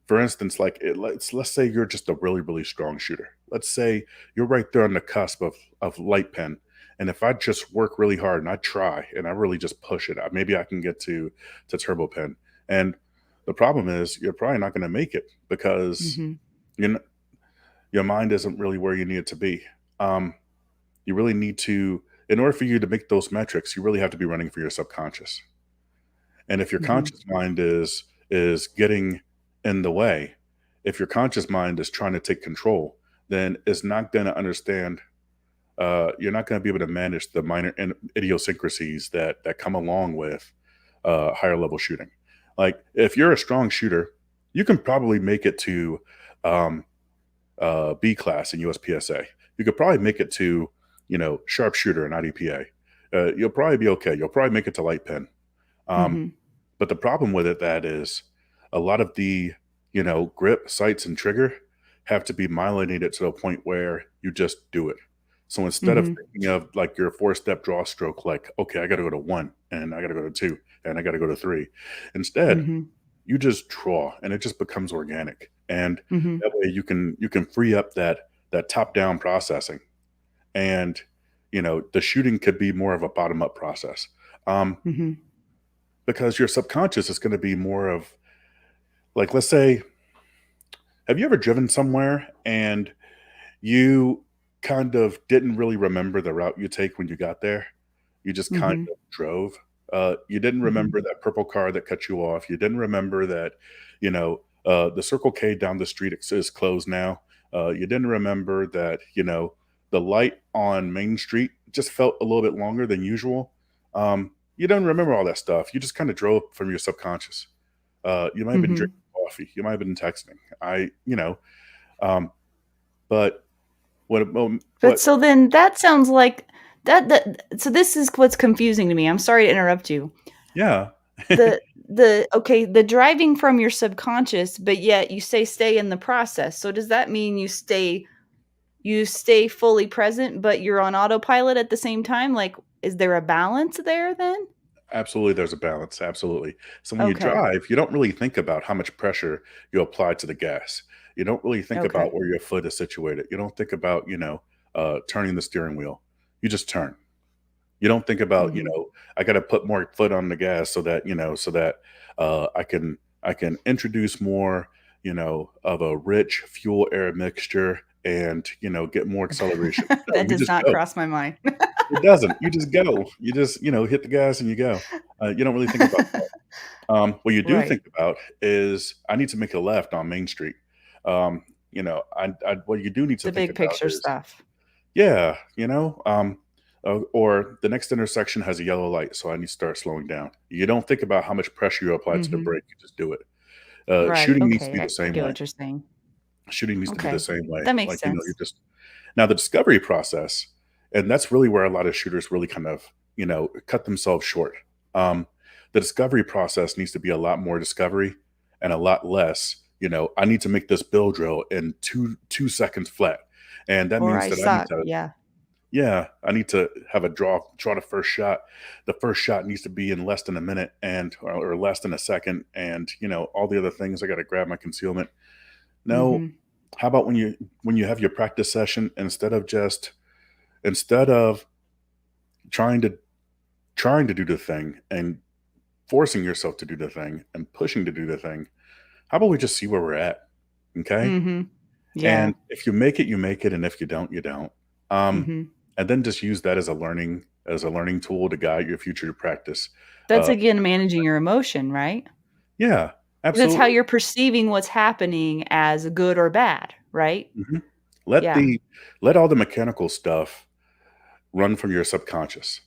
Speaker 2: For instance, like let's say you're just a really really strong shooter. Let's say you're right there on the cusp of light pen, and if I just work really hard and I try and I really just push it, maybe I can get to turbo pen. And the problem is you're probably not going to make it because
Speaker 1: Mhm.
Speaker 2: you your mind isn't really where you need it to be. Um, you really need to, in order for you to make those metrics, you really have to be running for your subconscious. And if your
Speaker 1: Mhm.
Speaker 2: conscious mind is getting in the way, if your conscious mind is trying to take control, then it's not going to understand. You're not going to be able to manage the minor idiosyncrasies that come along with higher level shooting. Like if you're a strong shooter, you can probably make it to um, B class in USPSA. You could probably make it to, sharpshooter in IDPA. You'll probably be okay. You'll probably make it to light pen. Um,
Speaker 1: Mhm.
Speaker 2: but the problem with it that is a lot of the, grip, sights, and trigger have to be myelinated to the point where you just do it. So instead of
Speaker 1: Mhm.
Speaker 2: thinking of like your four-step draw stroke, like, okay, I got to go to one and I got to go to two and I got to go to three. Instead,
Speaker 1: Mhm.
Speaker 2: you just draw and it just becomes organic. And
Speaker 1: Mhm.
Speaker 2: that way you can free up that top-down processing. And the shooting could be more of a bottom-up process. Um,
Speaker 1: Mhm.
Speaker 2: because your subconscious is going to be more of like, let's say, have you ever driven somewhere and you kind of didn't really remember the route you take when you got there? You just kind
Speaker 1: Mhm.
Speaker 2: of drove. You didn't
Speaker 1: Mhm.
Speaker 2: remember that purple car that cut you off. You didn't remember that, the Circle K down the street is closed now. You didn't remember that, the light on Main Street just felt a little bit longer than usual. You don't remember all that stuff. You just kind of drove from your subconscious. You might have been
Speaker 1: Mhm.
Speaker 2: drinking coffee. You might have been texting. Um, but
Speaker 1: But
Speaker 2: what?
Speaker 1: so then that sounds like so this is what's confusing to me. I'm sorry to interrupt you.
Speaker 2: Yeah,
Speaker 1: The okay, the driving from your subconscious, but yet you say stay in the process. So does that mean you stay fully present, but you're on autopilot at the same time? Like, is there a balance there then?
Speaker 2: absolutely. There's a balance. Absolutely. So when you
Speaker 1: Okay.
Speaker 2: drive, you don't really think about how much pressure you apply to the gas. You don't really think
Speaker 1: Okay.
Speaker 2: about where your foot is situated. You don't think about turning the steering wheel. You just turn. You don't think about,
Speaker 1: Mhm.
Speaker 2: I got to put more foot on the gas so that I can introduce more, of a rich fuel air mixture and, get more acceleration. No,
Speaker 1: That
Speaker 2: you
Speaker 1: does
Speaker 2: just
Speaker 1: not
Speaker 2: go.
Speaker 1: cross my mind.
Speaker 2: It doesn't. You just go. You just, hit the gas and you go. You don't really think about that. What you do
Speaker 1: Right.
Speaker 2: think about is I need to make a left on Main Street. What you do need to
Speaker 1: The
Speaker 2: think
Speaker 1: big
Speaker 2: about
Speaker 1: picture
Speaker 2: is,
Speaker 1: stuff.
Speaker 2: yeah, or the next intersection has a yellow light, so I need to start slowing down. You don't think about how much pressure you apply to the
Speaker 1: Mhm.
Speaker 2: brake, you just do it.
Speaker 1: Right.
Speaker 2: Shooting needs to be
Speaker 1: Okay.
Speaker 2: the
Speaker 1: I
Speaker 2: same
Speaker 1: get
Speaker 2: way.
Speaker 1: what you're saying.
Speaker 2: Shooting needs to be the
Speaker 1: Okay.
Speaker 2: same way.
Speaker 1: That makes
Speaker 2: Like, you
Speaker 1: sense.
Speaker 2: just now the discovery process, and that's really where a lot of shooters really kind of, cut themselves short. Um, the discovery process needs to be a lot more discovery and a lot less, I need to make this bill drill in 2 seconds flat. And that
Speaker 1: Or
Speaker 2: means
Speaker 1: I
Speaker 2: that I need
Speaker 1: suck.
Speaker 2: to,
Speaker 1: Yeah.
Speaker 2: yeah, I need to have a draw the first shot. The first shot needs to be in less than a minute and or less than a second, and all the other things. I got to grab my concealment. No,
Speaker 1: Mhm.
Speaker 2: how about when you have your practice session, instead of trying to do the thing and forcing yourself to do the thing and pushing to do the thing, how about we just see where we're at? Okay?
Speaker 1: Mhm. Yeah.
Speaker 2: And if you make it, you make it, and if you don't, you don't. Um,
Speaker 1: Mhm.
Speaker 2: and then just use that as a learning tool to guide your future practice.
Speaker 1: That's
Speaker 2: Uh,
Speaker 1: again managing your emotion, right?
Speaker 2: yeah,
Speaker 1: 'Cause it's how
Speaker 2: absolutely.
Speaker 1: you're perceiving what's happening as good or bad, right?
Speaker 2: Mhm. Let
Speaker 1: Yeah.
Speaker 2: the let all the mechanical stuff run from your subconscious.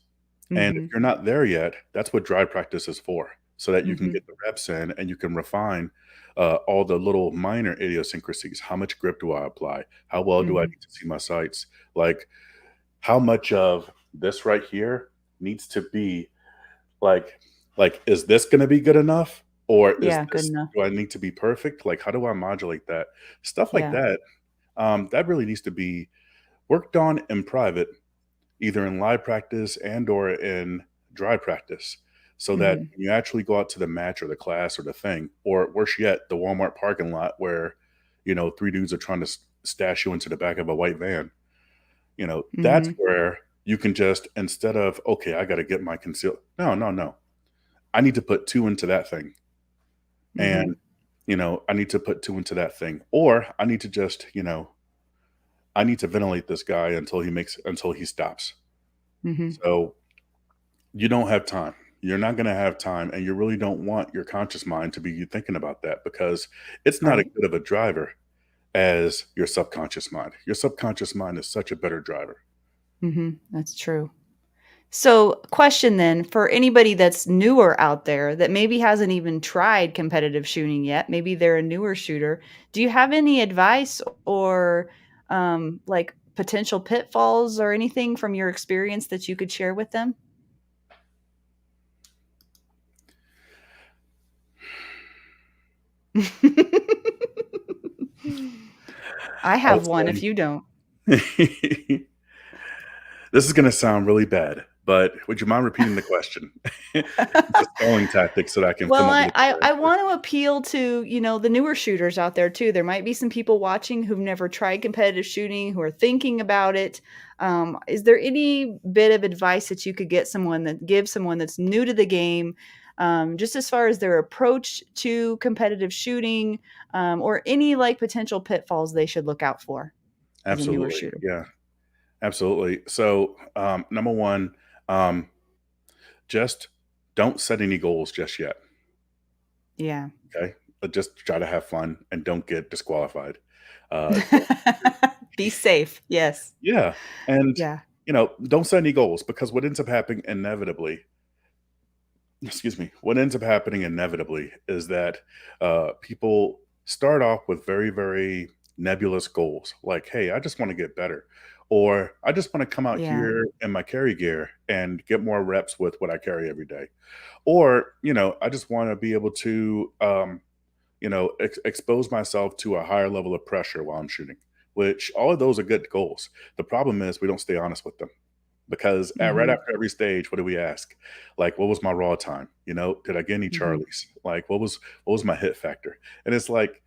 Speaker 2: And if
Speaker 1: Mhm.
Speaker 2: you're not there yet, that's what dry practice is for, so that you can
Speaker 1: Mhm.
Speaker 2: get the reps in and you can refine all the little minor idiosyncrasies. How much grip do I apply? How well do I
Speaker 1: Mhm.
Speaker 2: need to see my sights? Like, how much of this right here needs to be like, is this going to be good enough, or
Speaker 1: Yeah, good enough.
Speaker 2: do I need to be perfect? Like, how do I modulate that? Stuff like
Speaker 1: Yeah.
Speaker 2: that. That really needs to be worked on in private, either in live practice and or in dry practice, so that
Speaker 1: Mhm.
Speaker 2: when you actually go out to the match or the class or the thing, or worse yet, the Walmart parking lot where, three dudes are trying to stash you into the back of a white van, that's
Speaker 1: Mhm.
Speaker 2: where you can just, instead of, okay, I got to get my conceal. No, no, no. I need to put two into that thing. And,
Speaker 1: Mhm.
Speaker 2: I need to put two into that thing. Or I need to just, I need to ventilate this guy until he stops.
Speaker 1: Mhm.
Speaker 2: So you don't have time. You're not going to have time, and you really don't want your conscious mind to be thinking about that, because it's not as
Speaker 1: Right.
Speaker 2: good of a driver as your subconscious mind. Your subconscious mind is such a better driver.
Speaker 1: Mhm. That's true. So, question then for anybody that's newer out there that maybe hasn't even tried competitive shooting yet, maybe they're a newer shooter. Do you have any advice or like potential pitfalls or anything from your experience that you could share with them? I
Speaker 2: I would
Speaker 1: have one if you don't.
Speaker 2: say this is gonna sound really bad, but would you mind repeating the question? It's a stalling tactic so that I can
Speaker 1: Well,
Speaker 2: come up
Speaker 1: I
Speaker 2: with a
Speaker 1: I
Speaker 2: better
Speaker 1: I
Speaker 2: answer.
Speaker 1: want to appeal to, the newer shooters out there too. There might be some people watching who've never tried competitive shooting, who are thinking about it. Is there any bit of advice that you could give someone that's new to the game, just as far as their approach to competitive shooting, or any like potential pitfalls they should look out for as a newer
Speaker 2: Absolutely.
Speaker 1: shooter?
Speaker 2: Yeah, absolutely. So, number 1, um, just don't set any goals just yet,
Speaker 1: Yeah.
Speaker 2: okay? Just try to have fun and don't get disqualified. Don't
Speaker 1: Be safe. Yes.
Speaker 2: Yeah, and,
Speaker 1: Yeah.
Speaker 2: don't set any goals because what ends up happening inevitably excuse me, what ends up happening inevitably is that people start off with very, very nebulous goals like, hey, I just want to get better. Or I just want to come out
Speaker 1: Yeah.
Speaker 2: here in my carry gear and get more reps with what I carry every day. Or, I just want to be able to, expose myself to a higher level of pressure while I'm shooting, which all of those are good goals. The problem is we don't stay honest with them because right
Speaker 1: Mhm.
Speaker 2: after every stage, what do we ask? Like, what was my raw time? Did I get any
Speaker 1: Mhm.
Speaker 2: Charlies? Like, what was my hit factor? And it's like,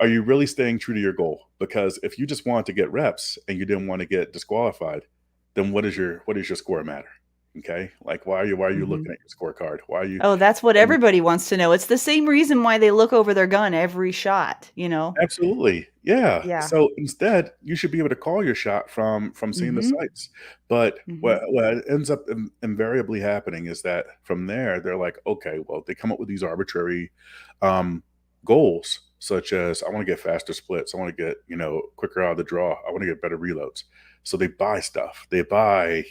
Speaker 2: are you really staying true to your goal? Because if you just wanted to get reps and you didn't want to get disqualified, then what is your score matter? Okay, like why are you looking
Speaker 1: Mhm.
Speaker 2: at your scorecard? Why are you?
Speaker 1: Oh, that's what everybody wants to know. It's the same reason why they look over their gun every shot, you know?
Speaker 2: Absolutely. Yeah.
Speaker 1: Yeah.
Speaker 2: So instead, you should be able to call your shot from seeing the
Speaker 1: Mhm.
Speaker 2: sights. But what
Speaker 1: Mhm.
Speaker 2: what ends up invariably happening is that from there, they're like, okay, well, they come up with these arbitrary um, goals, such as I want to get faster splits, I want to get quicker out of the draw, I want to get better reloads. So they buy stuff. They buy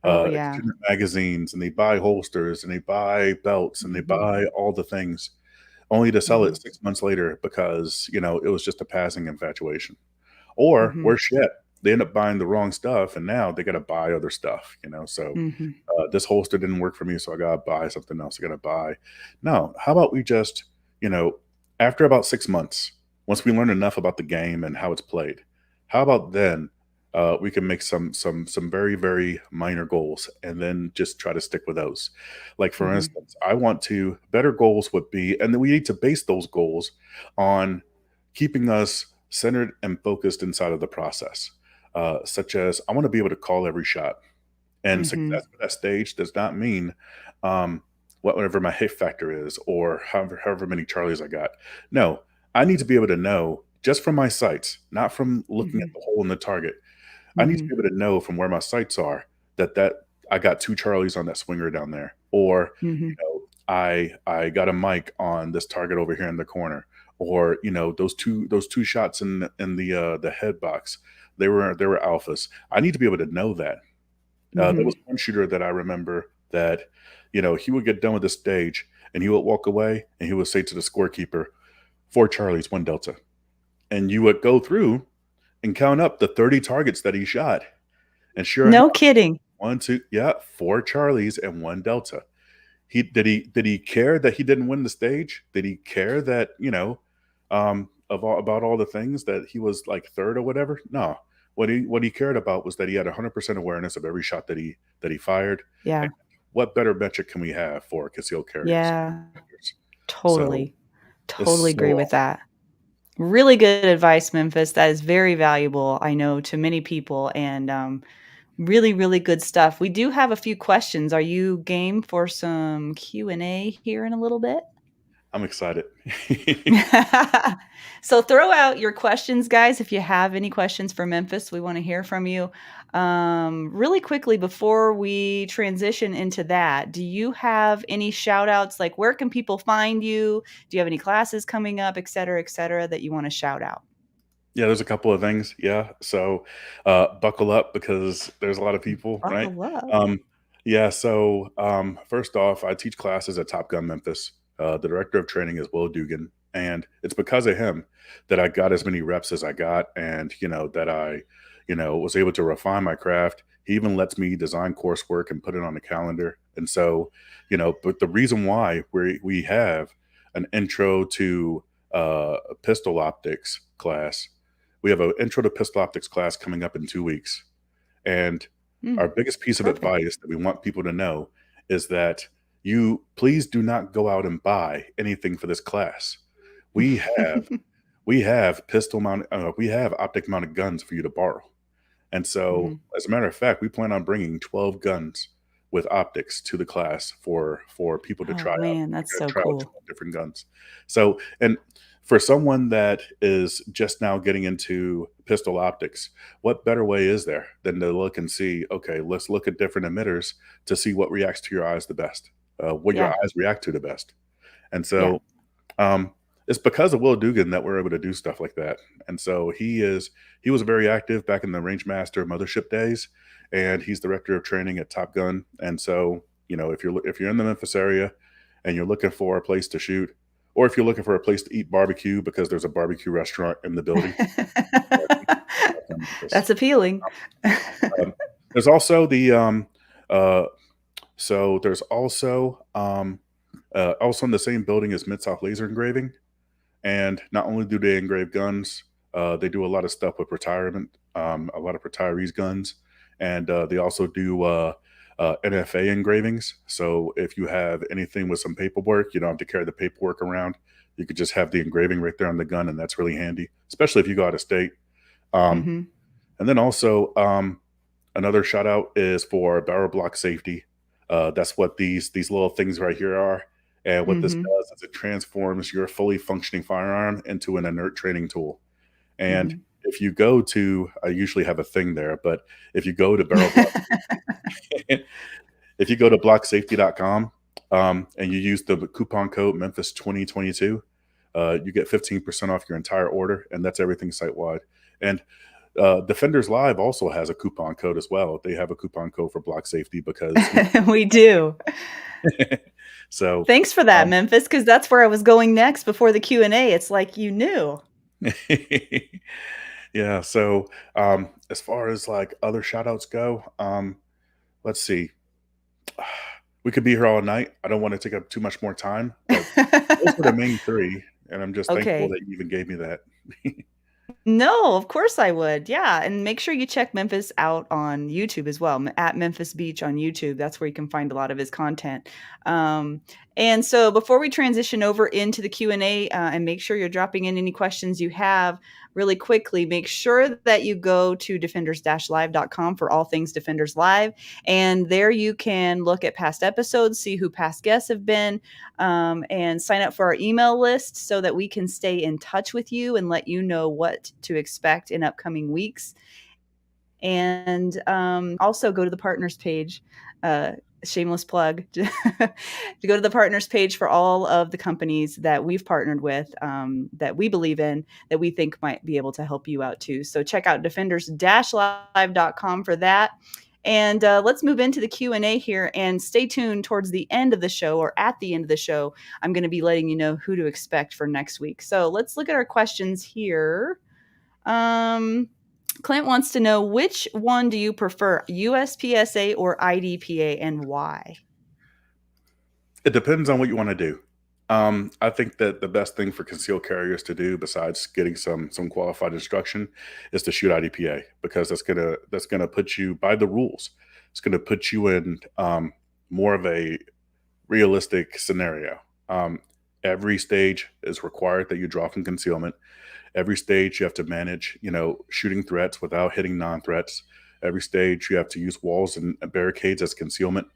Speaker 1: Oh, yeah.
Speaker 2: extended magazines, and they buy holsters, and they buy belts, and they
Speaker 1: Mhm.
Speaker 2: buy all the things only to sell it
Speaker 1: Mhm.
Speaker 2: 6 months later because, it was just a passing infatuation. Or
Speaker 1: Mhm.
Speaker 2: worse yet, they end up buying the wrong stuff and now they gotta buy other stuff. So,
Speaker 1: Mhm.
Speaker 2: this holster didn't work for me, so I gotta buy something else. I gotta buy. No, how about we just, you know, after about 6 months, once we learn enough about the game and how it's played, how about then we can make some very very minor goals and then just try to stick with those. Like for
Speaker 1: Mhm.
Speaker 2: instance, I want to better goals would be, and then we need to base those goals on keeping us centered and focused inside of the process. Such as I want to be able to call every shot. And
Speaker 1: Mhm.
Speaker 2: success at that stage does not mean um, whatever my hit factor is or however many Charlies I got. No, I need to be able to know just from my sights, not from looking at
Speaker 1: Mhm.
Speaker 2: the hole in the target. I need to
Speaker 1: Mhm.
Speaker 2: be able to know from where my sights are that I got 2 Charlies on that swinger down there, or,
Speaker 1: Mhm.
Speaker 2: I got a mic on this target over here in the corner, or, those two shots in the head box, they were alphas. I need to be able to know that. There was
Speaker 1: Mhm.
Speaker 2: one shooter that I remember that, he would get done with the stage, and he would walk away, and he would say to the scorekeeper, "4 Charlies, 1 Delta." And you would go through and count up the 30 targets that he shot, and sure
Speaker 1: No
Speaker 2: enough,
Speaker 1: kidding.
Speaker 2: 1, 2 yeah, 4 Charlies and 1 Delta. Did he care that he didn't win the stage? Did he care that, about all the things that he was, like, 3rd or whatever? No. What he cared about was that he had 100% awareness of every shot that he fired, and
Speaker 1: Yeah.
Speaker 2: what better metric can we have for concealed carriers?
Speaker 1: Yeah.
Speaker 2: So,
Speaker 1: Totally.
Speaker 2: it's
Speaker 1: Totally
Speaker 2: so
Speaker 1: agree with that. Really good advice, Memphis. That is very valuable, I know, to many people, and, really, really good stuff. We do have a few questions. Are you game for some Q&A here in a little bit?
Speaker 2: I'm excited.
Speaker 1: So throw out your questions, guys. If you have any questions for Memphis, we want to hear from you. Really quickly, before we transition into that, do you have any shout outs? Like, where can people find you? Do you have any classes coming up, et cetera, that you want to shout out?
Speaker 2: Yeah, there's a couple of things. Yeah. So, buckle up because there's a lot of people, right?
Speaker 1: Buckle up.
Speaker 2: Um, Yeah. So, first off, I teach classes at Top Gun Memphis. The director of training is Will Dugan, and it's because of him that I got as many reps as I got, and that I, was able to refine my craft. He even lets me design coursework and put it on the calendar. And so, but the reason why we have an intro to pistol optics class, we have an intro to pistol optics class coming up in 2 weeks. And
Speaker 1: Mm,
Speaker 2: our biggest piece of
Speaker 1: perfect.
Speaker 2: advice that we want people to know is that you please do not go out and buy anything for this class. We have we have we have optic mounted guns for you to borrow. And so,
Speaker 1: Mhm.
Speaker 2: as a matter of fact, we plan on bringing 12 guns with optics to the class for people to try
Speaker 1: Oh
Speaker 2: out.
Speaker 1: man,
Speaker 2: We're
Speaker 1: that's
Speaker 2: going to
Speaker 1: so
Speaker 2: try out
Speaker 1: cool.
Speaker 2: 12 different guns. So, and for someone that is just now getting into pistol optics, what better way is there than to look and see, okay, let's look at different emitters to see what reacts to your eyes the best, what your
Speaker 1: Yeah,
Speaker 2: eyes react to the best. And
Speaker 1: yeah.
Speaker 2: so, um, it's because of Will Dugan that we're able to do stuff like that. And so he was very active back in the Range Master Mothership days, and he's director of training at Top Gun. And so, if you're in the Memphis area and you're looking for a place to shoot, or if you're looking for a place to eat barbecue because there's a barbecue restaurant in the building, come to Top Gun Memphis.
Speaker 1: That's appealing.
Speaker 2: Um, there's also uh, there's also in the same building as Mid South Laser Engraving. And not only do they engrave guns, they do a lot of stuff with retirement, a lot of retirees' guns, and they also do NFA engravings. So if you have anything with some paperwork, you don't have to carry the paperwork around. You could just have the engraving right there on the gun, and that's really handy, especially if you go out of state. Um,
Speaker 1: Mhm.
Speaker 2: and then also, another shout out is for barrel block safety. That's what these little things right here are. And what this
Speaker 1: Mhm.
Speaker 2: does is it transforms your fully functioning firearm into an inert training tool. And
Speaker 1: Mhm.
Speaker 2: if you go to, I usually have a thing there, but if you go to barrel block safety, if you go to blocksafety.com and you use the coupon code Memphis 2022, you get 15% off your entire order, and that's everything site wide. And Defenders Live also has a coupon code as well. They have a coupon code for block safety because
Speaker 1: We do.
Speaker 2: so
Speaker 1: Thanks for that,
Speaker 2: um,
Speaker 1: Memphis, because that's where I was going next before the Q&A. It's like you knew.
Speaker 2: yeah. So as far as like other shout outs go, let's see. We could be here all night. I don't want to take up too much more time, but those were the main three, and I'm just thankful
Speaker 1: Okay.
Speaker 2: that you even gave me that.
Speaker 1: No, of course I would. Yeah, and make sure you check Memphis out on YouTube as well, at Memphis Beach on YouTube. That's where you can find a lot of his content. Um, and so before we transition over into the Q&A, and make sure you're dropping in any questions you have really quickly, make sure that you go to defenders-live.com for all things Defenders Live. And there you can look at past episodes, see who past guests have been, and sign up for our email list so that we can stay in touch with you and let you know what to expect in upcoming weeks. And also go to the partners page. Shameless plug to go to the partners page for all of the companies that we've partnered with, that we believe in, that we think might be able to help you out too. So check out defenders-live.com for that. And let's move into the Q&A here, and stay tuned towards the end of the show, or at the end of the show. I'm going to be letting you know who to expect for next week. So let's look at our questions here. Um, Clint wants to know, which one do you prefer, USPSA or IDPA, and why?
Speaker 2: It depends on what you want to do. I think that the best thing for concealed carriers to do, besides getting some qualified instruction, is to shoot IDPA, because that's gonna put you by the rules. It's gonna put you in more of a realistic scenario. Every stage is required that you draw from concealment. Every stage you have to manage, shooting threats without hitting non-threats. Every stage you have to use walls and barricades as concealment.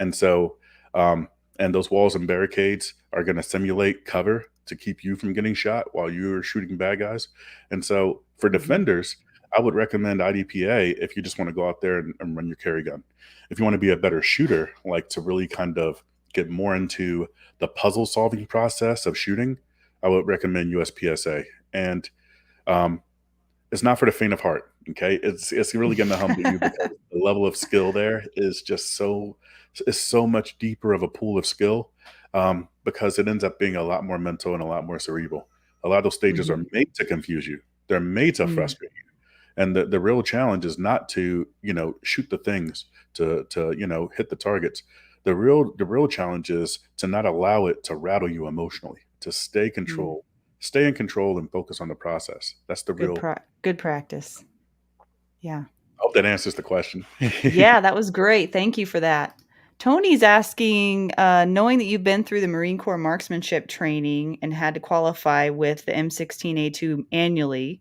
Speaker 2: And so, um, and those walls and barricades are going to simulate cover to keep you from getting shot while you're shooting bad guys. And so, for
Speaker 1: Mhm.
Speaker 2: defenders, I would recommend IDPA if you just want to go out there and run your carry gun. If you want to be a better shooter, like to really kind of get more into the puzzle solving process of shooting, I would recommend USPSA. And um, it's not for the faint of heart. Okay, it's really going to humble you because the level of skill there is just so much deeper of a pool of skill, because it ends up being a lot more mental and a lot more cerebral. A lot of those stages are
Speaker 1: Mhm.
Speaker 2: made to confuse you. They're made to
Speaker 1: Mm,
Speaker 2: frustrate you. And the real challenge is not to, shoot the things, to hit the targets. The real challenge is to not allow it to rattle you emotionally, to
Speaker 1: mm.
Speaker 2: stay in control and focus on the process. That's the real.
Speaker 1: Good practice. Yeah.
Speaker 2: I hope that answers the question.
Speaker 1: Yeah, that was great. Thank you for that. Tony's asking, knowing that you've been through the Marine Corps marksmanship training and had to qualify with the M16A2 annually,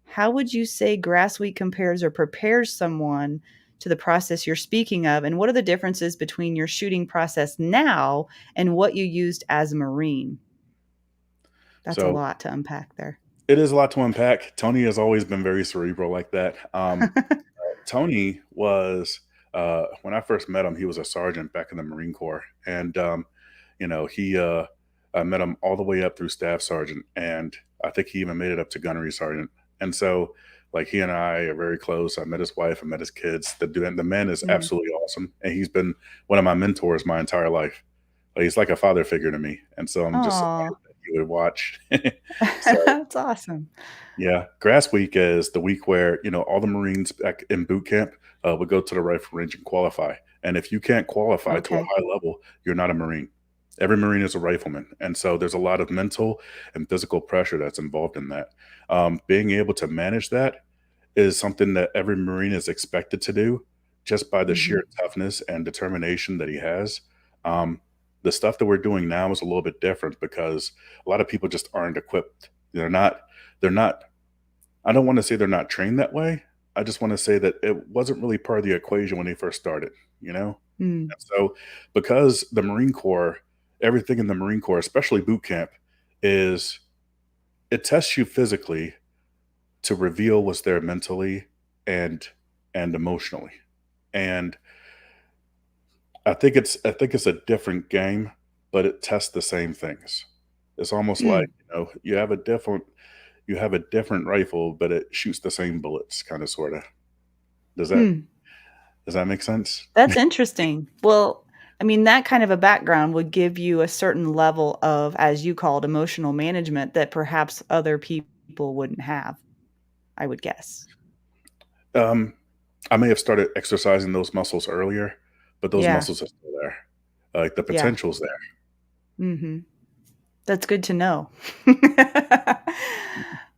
Speaker 1: how would you say Grass Week compares or prepares someone to the process you're speaking of? And what are the differences between your shooting process now and what you used as a Marine? That's a
Speaker 2: So
Speaker 1: lot to unpack there.
Speaker 2: it is a lot to unpack. Tony has always been very cerebral like that. Tony was, when I first met him, he was a sergeant back in the Marine Corps, and he I met him all the way up through staff sergeant, and I think he even made it up to gunnery sergeant. And so, like, he and I are very close. I met his wife, I met his kids. The man is
Speaker 1: Mm.
Speaker 2: absolutely awesome, and he's been one of my mentors my entire life. He's like a father figure to me, and so I'm just
Speaker 1: Aw,
Speaker 2: honored that he would watch. So
Speaker 1: that's awesome.
Speaker 2: yeah, grass week is the week where all the Marines back in boot camp would go to the rifle range and qualify. And if you can't qualify to a
Speaker 1: Okay.
Speaker 2: high level, you're not a Marine. Every Marine is a rifleman, and so there's a lot of mental and physical pressure that's involved in that. Being able to manage that is something that every Marine is expected to do, just by the
Speaker 1: Mhm.
Speaker 2: sheer toughness and determination that he has. Um, the stuff that we're doing now is a little bit different because a lot of people just aren't equipped. They're not. They're not I don't want to say they're not trained that way. I just want to say that it wasn't really part of the equation when they first started, you know?
Speaker 1: Mm,
Speaker 2: And so, because the Marine Corps, everything in the Marine Corps, especially boot camp, is it tests you physically to reveal what's there mentally and emotionally. And I think it's a different game, but it tests the same things. It's almost like,
Speaker 1: mm,
Speaker 2: you have a different rifle, but it shoots the same bullets, kind of sorta. Does that
Speaker 1: hmm.
Speaker 2: Does that make sense?
Speaker 1: That's interesting. Well, I mean, that kind of a background would give you a certain level of, as you called, emotional management that perhaps other people wouldn't have, I would guess.
Speaker 2: Um, I may have started exercising those muscles earlier, but those
Speaker 1: Yeah,
Speaker 2: muscles are still there. Like, the
Speaker 1: yeah.
Speaker 2: potential's there.
Speaker 1: Mhm. That's good to know.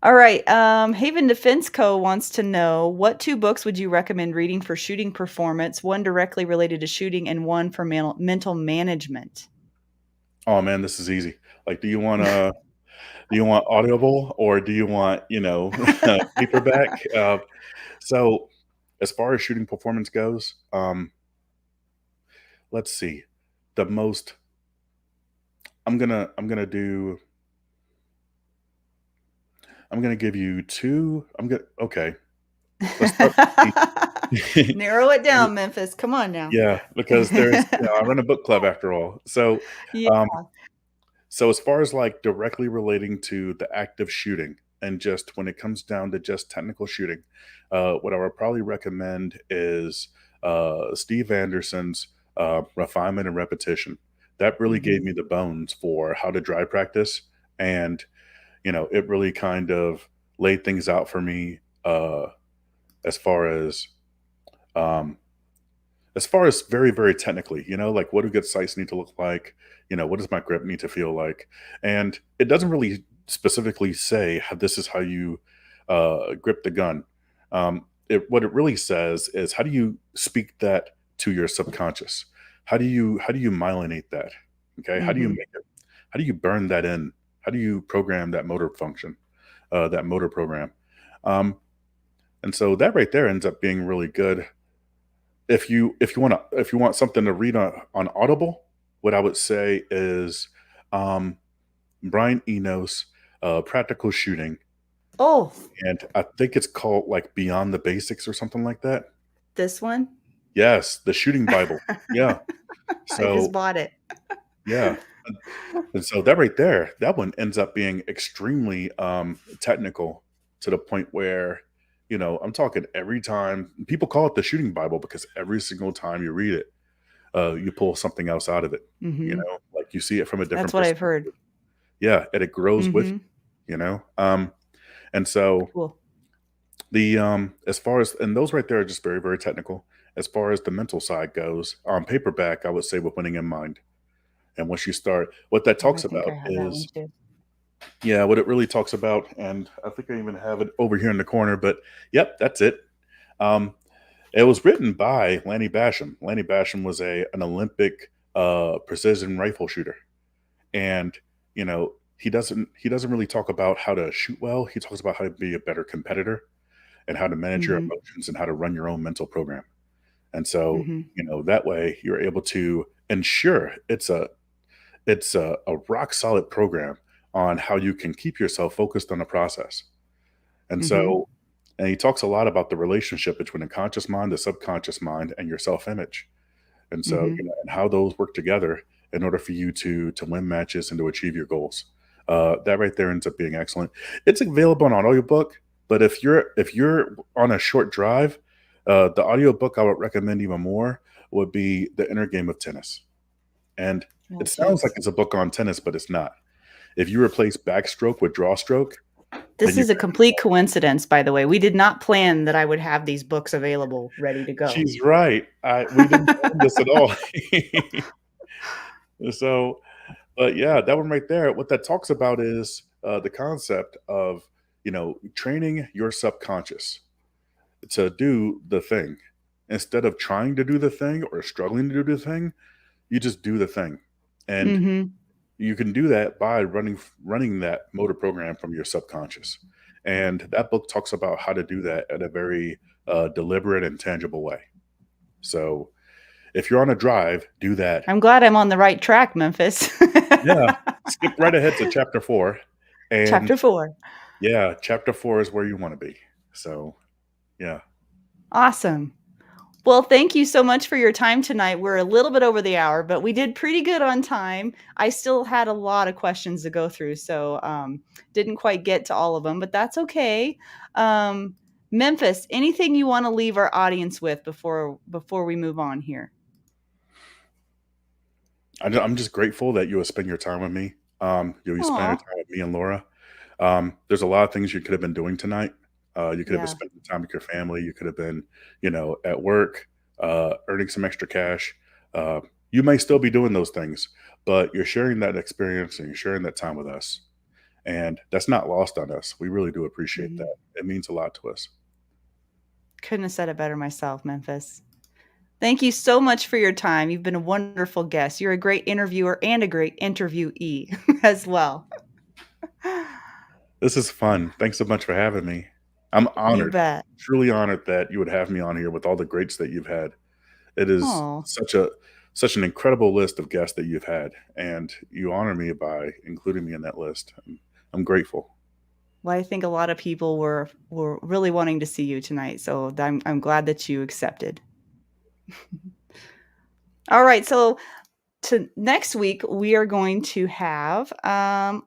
Speaker 1: All right, Haven Defense Co. wants to know, what 2 books would you recommend reading for shooting performance, one directly related to shooting and one for mental management?
Speaker 2: Oh man, this is easy. Like, do you want Audible or do you want paperback? So, as far as shooting performance goes, let's see. The most I'm gonna give you two. I'm gonna Okay. Let's start with the
Speaker 1: Narrow it down, Memphis, come on now.
Speaker 2: Yeah, because I run a book club after all. So,
Speaker 1: Yeah.
Speaker 2: um, as far as like directly relating to the act of shooting and just when it comes down to just technical shooting, what I would probably recommend is Steve Anderson's Refinement and Repetition. That really gave
Speaker 1: Mhm.
Speaker 2: me the bones for how to dry practice. And, it really kind of laid things out for me as far as um, very very technically, like, what do good sights need to look like, what does my grip need to feel like. And it doesn't really specifically say how this is how you grip the gun. What it really says is, how do you speak that to your subconscious? How do you myelinate that? Okay, how do you
Speaker 1: Mhm.
Speaker 2: make it, how do you burn that in, how do you program that motor function, that motor program. um, and so that right there ends up being really good. If you want something to read on Audible, what I would say is um, Brian Enos, Practical Shooting,
Speaker 1: Oh,
Speaker 2: and I think it's called like Beyond the Basics or something like that.
Speaker 1: this one?
Speaker 2: Yes, the Shooting Bible. Yeah.
Speaker 1: I just
Speaker 2: So
Speaker 1: bought it.
Speaker 2: yeah, and so that right there, that one ends up being extremely technical. to the point where, I'm talking every time people call it the shooting Bible because every single time you read it, you pull something else out of it.
Speaker 1: Mhm.
Speaker 2: Like you see it from a
Speaker 1: That's
Speaker 2: different
Speaker 1: what I've heard.
Speaker 2: perspective. Yeah, and it grows with
Speaker 1: Mhm.
Speaker 2: and so
Speaker 1: Cool.
Speaker 2: the as far as and those right there are just very, very technical. As far as the mental side goes, on paperback, I would say with winning in mind. And once you start, what that
Speaker 1: Oh, I
Speaker 2: talks
Speaker 1: think I
Speaker 2: about
Speaker 1: have that one
Speaker 2: is,
Speaker 1: too.
Speaker 2: yeah, what it really talks about, and I think I even have it over here in the corner, but yep, that's it. Um, it was written by Lanny Basham. Lanny Basham was an Olympic precision rifle shooter, and he doesn't really talk about how to shoot well. He talks about how to be a better competitor and how to manage your
Speaker 1: Mhm.
Speaker 2: emotions and how to run your own mental program. And so,
Speaker 1: Mhm.
Speaker 2: that way you're able to ensure it's a rock solid program on how you can keep yourself focused on the process. And
Speaker 1: Mhm.
Speaker 2: so, and he talks a lot about the relationship between the conscious mind, the subconscious mind, and your self image. And so,
Speaker 1: Mhm.
Speaker 2: and how those work together in order for you to win matches and to achieve your goals. That right there ends up being excellent. It's available on audiobook, but if you're on a short drive, the audiobook I would recommend even more would be The Inner Game of Tennis. And
Speaker 1: Oh,
Speaker 2: it sounds like
Speaker 1: geez.
Speaker 2: it's a book on tennis, but it's not. If you replace backstroke with draw stroke, then
Speaker 1: This
Speaker 2: you're
Speaker 1: is a
Speaker 2: gonna
Speaker 1: complete coincidence, by the way. We did not plan that I would have these books available ready to go.
Speaker 2: she's right. We didn't plan this at all. So, but yeah, that one right there, what that talks about is the concept of, training your subconscious to do the thing. Instead of trying to do the thing or struggling to do the thing, you just do the thing. And
Speaker 1: Mhm.
Speaker 2: you can do that by running that motor program from your subconscious. And that book talks about how to do that in a very deliberate and tangible way. So if you're on a drive, do that.
Speaker 1: I'm glad I'm on the right track, Memphis.
Speaker 2: Yeah, skip right ahead to chapter 4, and
Speaker 1: Chapter 4.
Speaker 2: yeah, chapter 4 is where you wanna be. So, yeah.
Speaker 1: Awesome. Well, thank you so much for your time tonight. We're a little bit over the hour, but we did pretty good on time. I still had a lot of questions to go through, so didn't quite get to all of them, but that's okay. Um, Memphis, anything you want to leave our audience with before we move on here?
Speaker 2: I'm just grateful that you would spend your time with me. You spend your
Speaker 1: Aw,
Speaker 2: time with me and Laura. There's a lot of things you could have been doing tonight. You could have been
Speaker 1: yeah.
Speaker 2: spending time with your family. You could have been, at work, earning some extra cash. Uh, you may still be doing those things, but you're sharing that experience and you're sharing that time with us. And that's not lost on us. We really do appreciate
Speaker 1: Mhm.
Speaker 2: that. It means a lot to us.
Speaker 1: Couldn't have said it better myself, Memphis. Thank you so much for your time. You've been a wonderful guest. You're a great interviewer and a great interviewee as well.
Speaker 2: This is fun. Thanks so much for having me. I'm
Speaker 1: You
Speaker 2: honored,
Speaker 1: bet.
Speaker 2: truly honored that you would have me on here with all the greats that you've had. It is
Speaker 1: Oh,
Speaker 2: such an incredible list of guests that you've had, and you honor me by including me in that list. I'm grateful.
Speaker 1: well, I think a lot of people were really wanting to see you tonight, so I'm glad that you accepted. All right, so to next week we are going to have Adam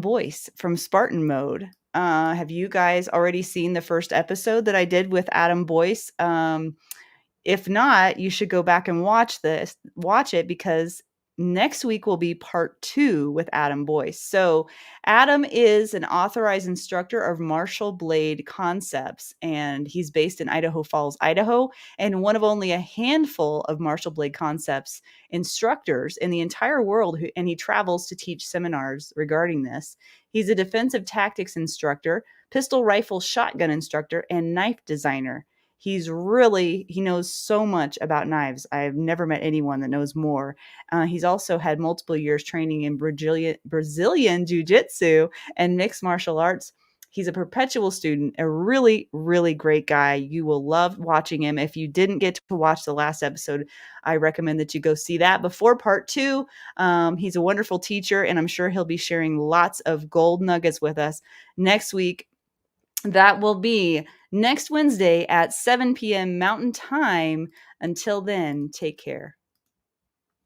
Speaker 1: Boyce from Spartan Mode. Have you guys already seen the first episode that I did with Adam Boyce? If not, you should go back and watch it because next week will be part 2 with Adam Boyce. So, Adam is an authorized instructor of martial blade concepts, and he's based in Idaho Falls, Idaho, and one of only a handful of martial blade concepts instructors in the entire world and he travels to teach seminars regarding this. He's a defensive tactics instructor, pistol rifle shotgun instructor, and knife designer. He knows so much about knives. I've never met anyone that knows more. He's also had multiple years training in Brazilian jiu-jitsu and mixed martial arts. He's a perpetual student, a really, really great guy. You will love watching him. If you didn't get to watch the last episode, I recommend that you go see that before part 2. He's a wonderful teacher, and I'm sure he'll be sharing lots of gold nuggets with us next week. That will be next Wednesday at 7 p.m. Mountain Time. Until then, take care.